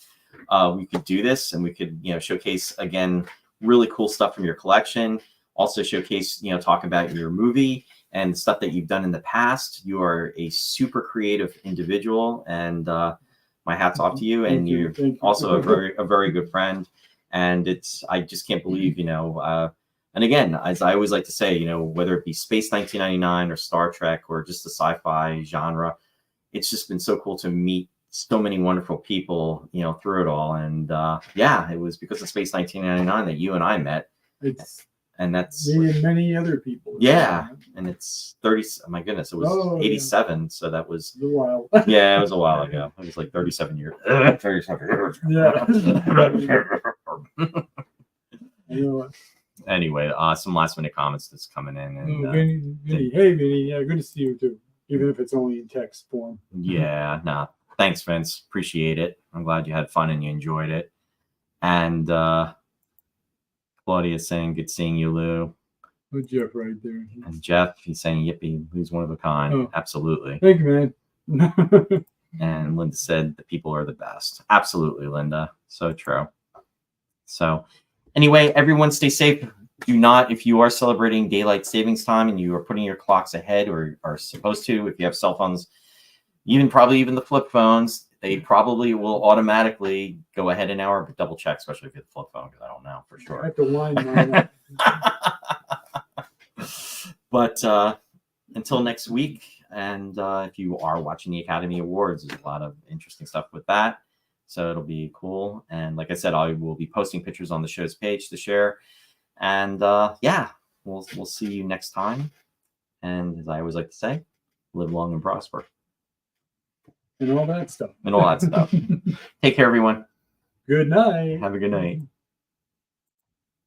we could do this, and we could showcase again really cool stuff from your collection. Also showcase talk about your movie and stuff that you've done in the past. You are a super creative individual, and my hat's off to you, and Thank you. you're Thank you. also a very good friend. And I just can't believe, and again, as I always like to say, whether it be Space 1999 or Star Trek or just the sci-fi genre, it's just been so cool to meet so many wonderful people, through it all. And yeah, it was because of Space 1999 that you and I met. And that's me and many other people. Yeah, and it's 30. Oh my goodness, it was 87. Yeah. So that was a while. Yeah, it was a while ago. It was like 37 years. 37 years. Yeah. Anyway, some last minute comments that's coming in. And, Vinny. Hey, Vinny. Yeah, good to see you too, even if it's only in text form. Yeah, no, thanks, Vince. Appreciate it. I'm glad you had fun and you enjoyed it. And Claudia's saying, good seeing you, Lou. Oh, Jeff right there. And Jeff, he's saying, yippee, he's one of a kind. Oh. Absolutely. Thank you, man. And Linda said, the people are the best. Absolutely, Linda. So true. So anyway, everyone stay safe. Do not, if you are celebrating daylight savings time and you are putting your clocks ahead or are supposed to, if you have cell phones, probably even the flip phones, they probably will automatically go ahead an hour, but double check, especially if you have the flip phone, because I don't know for sure. I have to wind mine up. But until next week, and if you are watching the Academy Awards, there's a lot of interesting stuff with that. So it'll be cool. And like I said, I will be posting pictures on the show's page to share. And yeah, we'll see you next time. And as I always like to say, live long and prosper. And all that stuff. Take care, everyone. Good night. Have a good night.